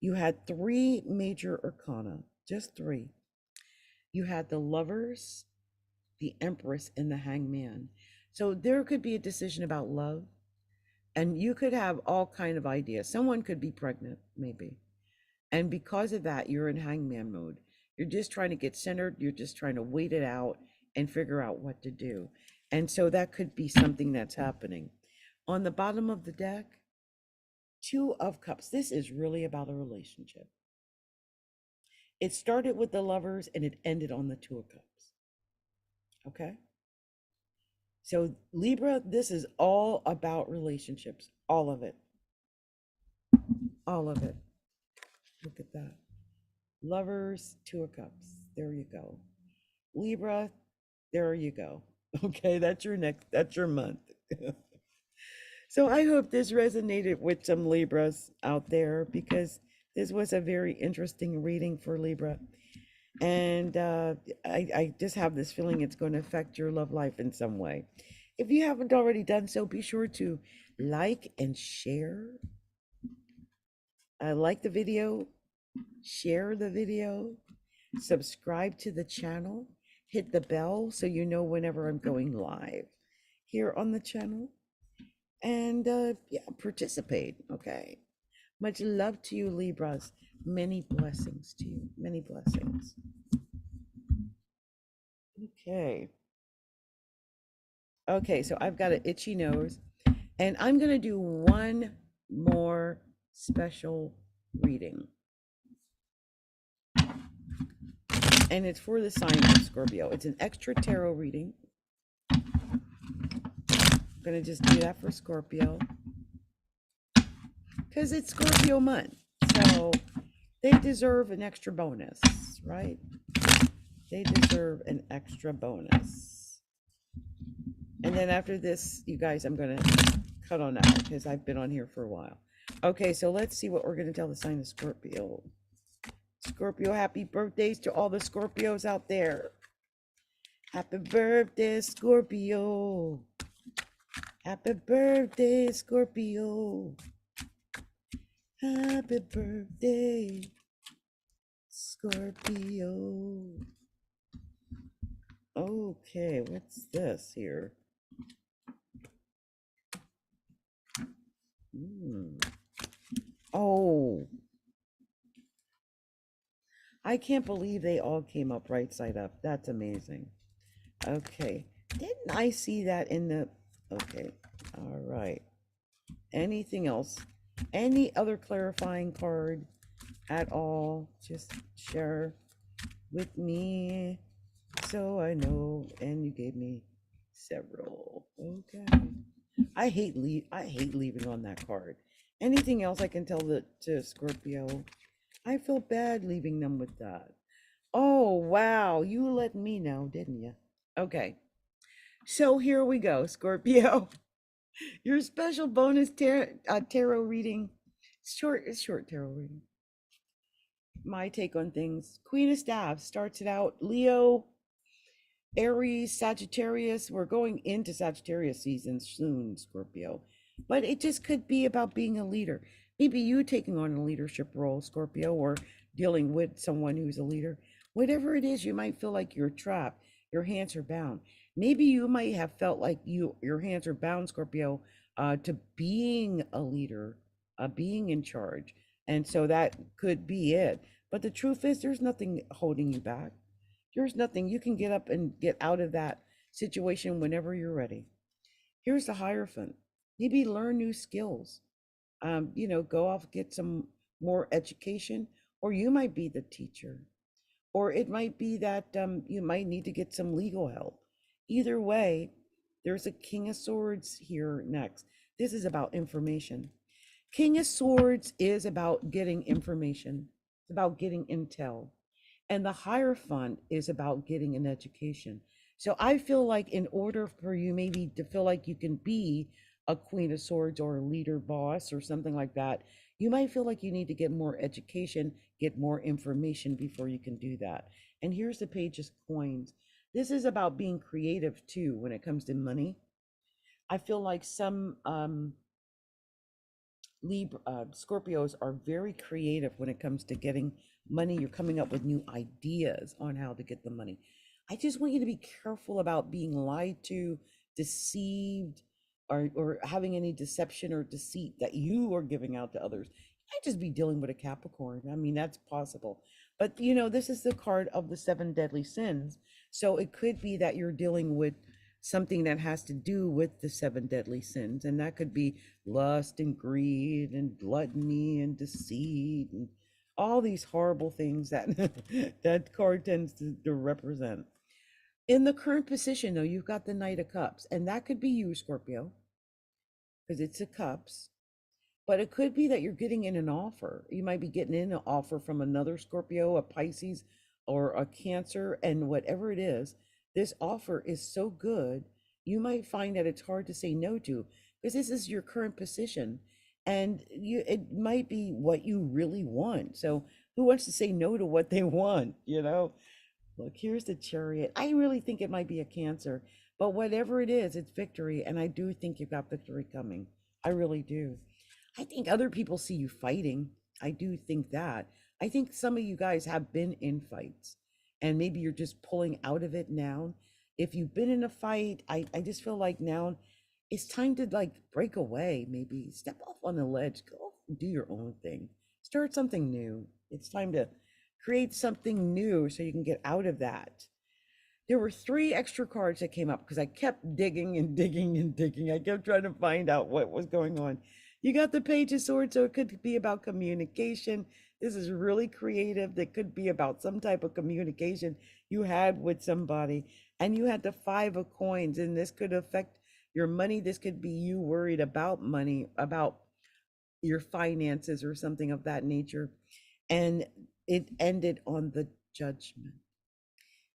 You had three major arcana, just three. You had the Lovers, the Empress, and the Hangman. So there could be a decision about love, and you could have all kind of ideas. Someone could be pregnant, maybe. And because of that, you're in hangman mode. You're just trying to get centered. You're just trying to wait it out and figure out what to do. And so that could be something that's happening. On the bottom of the deck, Two of Cups. This is really about a relationship. It started with the Lovers and it ended on the Two of Cups. Okay? So Libra, this is all about relationships. All of it. All of it. Look at that. Lovers, Two of Cups. There you go. Libra, there you go. Okay, that's your month. So I hope this resonated with some Libras out there, because this was a very interesting reading for Libra. And I just have this feeling it's going to affect your love life in some way. If you haven't already done so, be sure to like and share. Like the video, share the video, subscribe to the channel, hit the bell so you know whenever I'm going live here on the channel, and yeah, participate. Okay, much love to you, Libras. Many blessings to you. Many blessings. Okay, so I've got an itchy nose, and I'm gonna do one more special reading, and it's for the sign of Scorpio. It's an extra tarot reading. I'm gonna just do that for Scorpio because it's Scorpio month, so they deserve an extra bonus, right? They deserve an extra bonus. And then after this, you guys, I'm gonna cut on out because I've been on here for a while. Okay, so let's see what we're gonna tell the sign of Scorpio. Scorpio, happy birthdays to all the Scorpios out there. Happy birthday, Scorpio. Happy birthday, Scorpio. Happy birthday, Scorpio. Okay, what's this here? Oh, I can't believe they all came up right side up. That's amazing. Okay, didn't I see that in the... Okay, all right. Anything else? Any other clarifying card at all? Just share with me so I know. And you gave me several. Okay. I hate leaving on that card. Anything else I can tell to Scorpio? I feel bad leaving them with that. Oh, wow. You let me know, didn't you? Okay. So here we go, Scorpio. Your special bonus tarot reading. Short tarot reading. My take on things. Queen of Staffs starts it out. Leo, Aries, Sagittarius. We're going into Sagittarius season soon, Scorpio. But it just could be about being a leader. Maybe you taking on a leadership role, Scorpio, or dealing with someone who's a leader. Whatever it is, you might feel like you're trapped. Your hands are bound. Maybe you might have felt like your hands are bound, Scorpio, to being a leader, being in charge. And so that could be it. But the truth is, there's nothing holding you back. There's nothing. You can get up and get out of that situation whenever you're ready. Here's the Hierophant. Maybe learn new skills. Go off, get some more education, or you might be the teacher, or it might be that you might need to get some legal help. Either way, there's a King of Swords here next. This is about information. King of Swords is about getting information. It's about getting intel. And the Hierophant is about getting an education. So I feel like in order for you maybe to feel like you can be a Queen of Swords or a leader boss or something like that, you might feel like you need to get more education, get more information before you can do that. And here's the Page of Coins. This is about being creative too when it comes to money. I feel like some Scorpios are very creative when it comes to getting money. You're coming up with new ideas on how to get the money. I just want you to be careful about being lied to, deceived, or having any deception or deceit that you are giving out to others. You might just be dealing with a Capricorn. I mean, that's possible. But this is the card of the seven deadly sins. So it could be that you're dealing with something that has to do with the seven deadly sins, and that could be lust and greed and gluttony and deceit and all these horrible things that that card tends to represent. In the current position, though, you've got the Knight of Cups, and that could be you, Scorpio, because it's a cups. But it could be that you're getting in an offer. You might be getting in an offer from another Scorpio, a Pisces, or a Cancer, and whatever it is, this offer is so good, you might find that it's hard to say no to because this is your current position, and it might be what you really want. So who wants to say no to what they want? Look, here's the Chariot. I really think it might be a Cancer, but whatever it is, it's victory, and I do think you've got victory coming. I really do. I think other people see you fighting. I do think that. I think some of you guys have been in fights and maybe you're just pulling out of it now. If you've been in a fight, I just feel like now it's time to like break away, maybe step off on the ledge, go off and do your own thing, start something new. It's time to create something new so you can get out of that. There were three extra cards that came up because I kept digging and digging and digging. I kept trying to find out what was going on. You got the Page of Swords, so it could be about communication. This is really creative. That could be about some type of communication you had with somebody. And you had the Five of Coins, and this could affect your money. This could be you worried about money, about your finances or something of that nature. And it ended on the Judgment.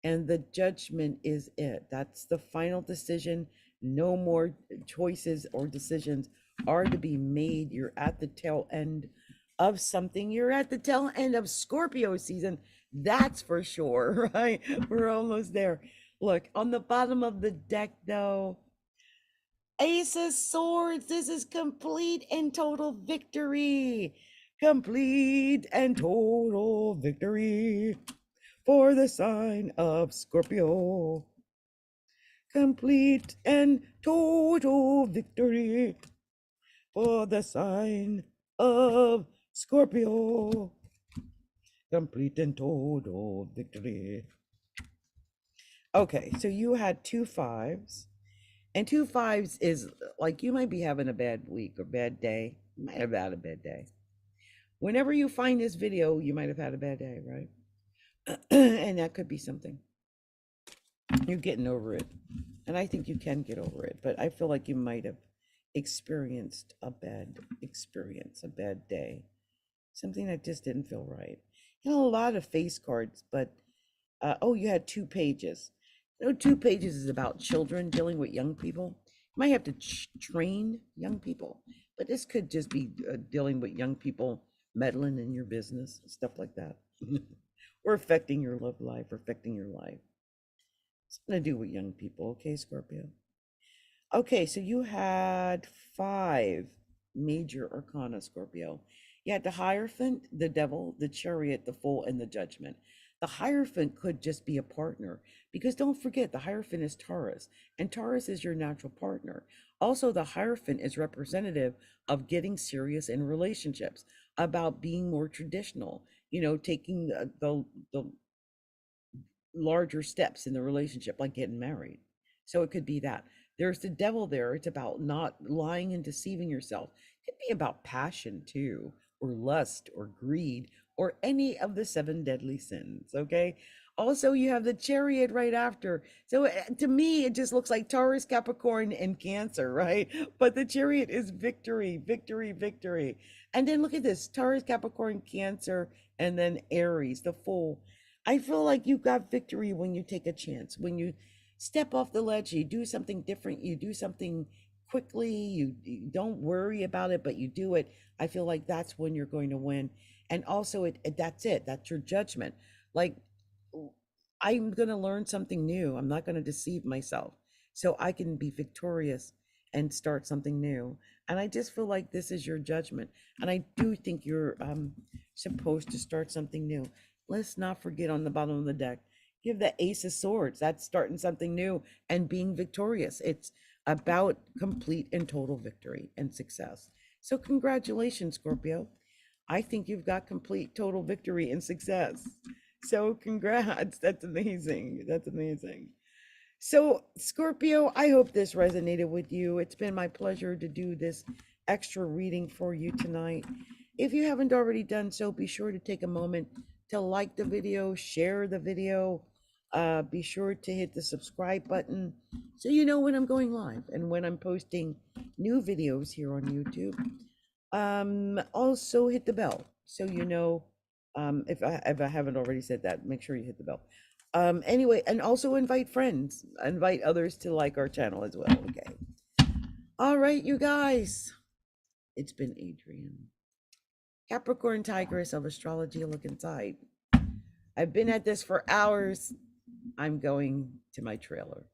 And the Judgment is it. That's the final decision. No more choices or decisions are to be made. You're at the tail end of something. You're at the tail end of Scorpio season. That's for sure, right? We're almost there. Look, on the bottom of the deck, though, Ace of Swords. This is complete and total victory. Complete and total victory for the sign of Scorpio. Complete and total victory for the sign of Scorpio. Complete and total victory. Okay, so you had two fives, and two fives is like you might be having a bad week or bad day. You might have had a bad day. Whenever you find this video, you might have had a bad day, right? And that could be something. You're getting over it. And I think you can get over it, but I feel like you might have experienced a bad experience, a bad day, something that just didn't feel right. A lot of face cards, but Oh, you had 2 pages. No, 2 pages is about children dealing with young people. You might have to train young people, but this could just be dealing with young people meddling in your business, stuff like that, or affecting your love life, or affecting your life. It's gonna do with young people, okay, Scorpio? Okay, so you had 5 major arcana, Scorpio. You had the Hierophant, the Devil, the Chariot, the Fool, and the Judgment. The Hierophant could just be a partner, because don't forget, the Hierophant is Taurus, and Taurus is your natural partner. Also, the Hierophant is representative of getting serious in relationships, about being more traditional, taking the larger steps in the relationship, like getting married. So it could be that. There's the devil there. It's about not lying and deceiving yourself. It could be about passion too, or lust, or greed, or any of the 7 deadly sins. Okay. Also, you have the chariot right after. So to me, it just looks like Taurus, Capricorn, and Cancer, right? But the chariot is victory, victory, victory. And then look at this: Taurus, Capricorn, Cancer, and then Aries, the Fool. I feel like you got victory when you take a chance, when you step off the ledge, you do something different, you do something quickly, you don't worry about it, but you do it. I feel like that's when you're going to win. And also, that's it, that's your judgment. Like, I'm going to learn something new. I'm not going to deceive myself. So I can be victorious and start something new. And I just feel like this is your judgment. And I do think you're supposed to start something new. Let's not forget, on the bottom of the deck, you have the Ace of Swords. That's starting something new and being victorious. It's about complete and total victory and success. So congratulations, Scorpio. I think you've got complete total victory and success. So congrats. That's amazing. That's amazing. So, Scorpio, I hope this resonated with you. It's been my pleasure to do this extra reading for you tonight. If you haven't already done so, be sure to take a moment to like the video, share the video. Be sure to hit the subscribe button so you know when I'm going live and when I'm posting new videos here on YouTube. Also hit the bell so you know, if I haven't already said that, make sure you hit the bell. Anyway, and also invite friends, invite others to like our channel as well. Okay. All right, you guys. It's been Adrienne, Capricorn Tigress of Astrology Look Inside. I've been at this for hours. I'm going to my trailer.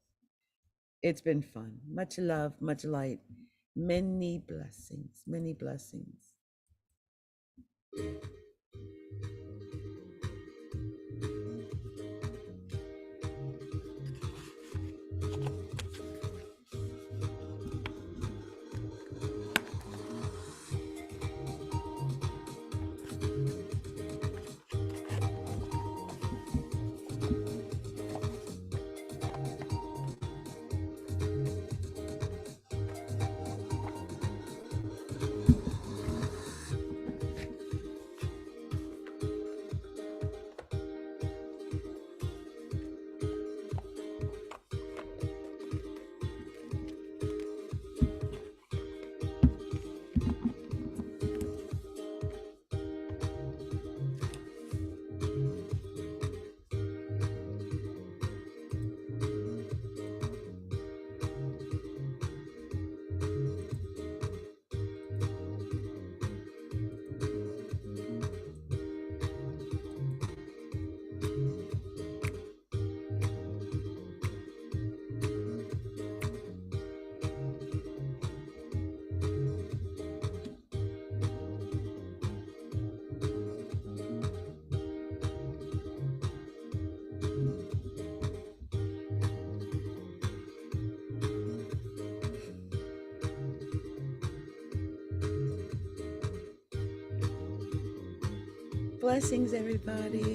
It's been fun. Much love, much light. Many blessings, many blessings. Blessings, everybody.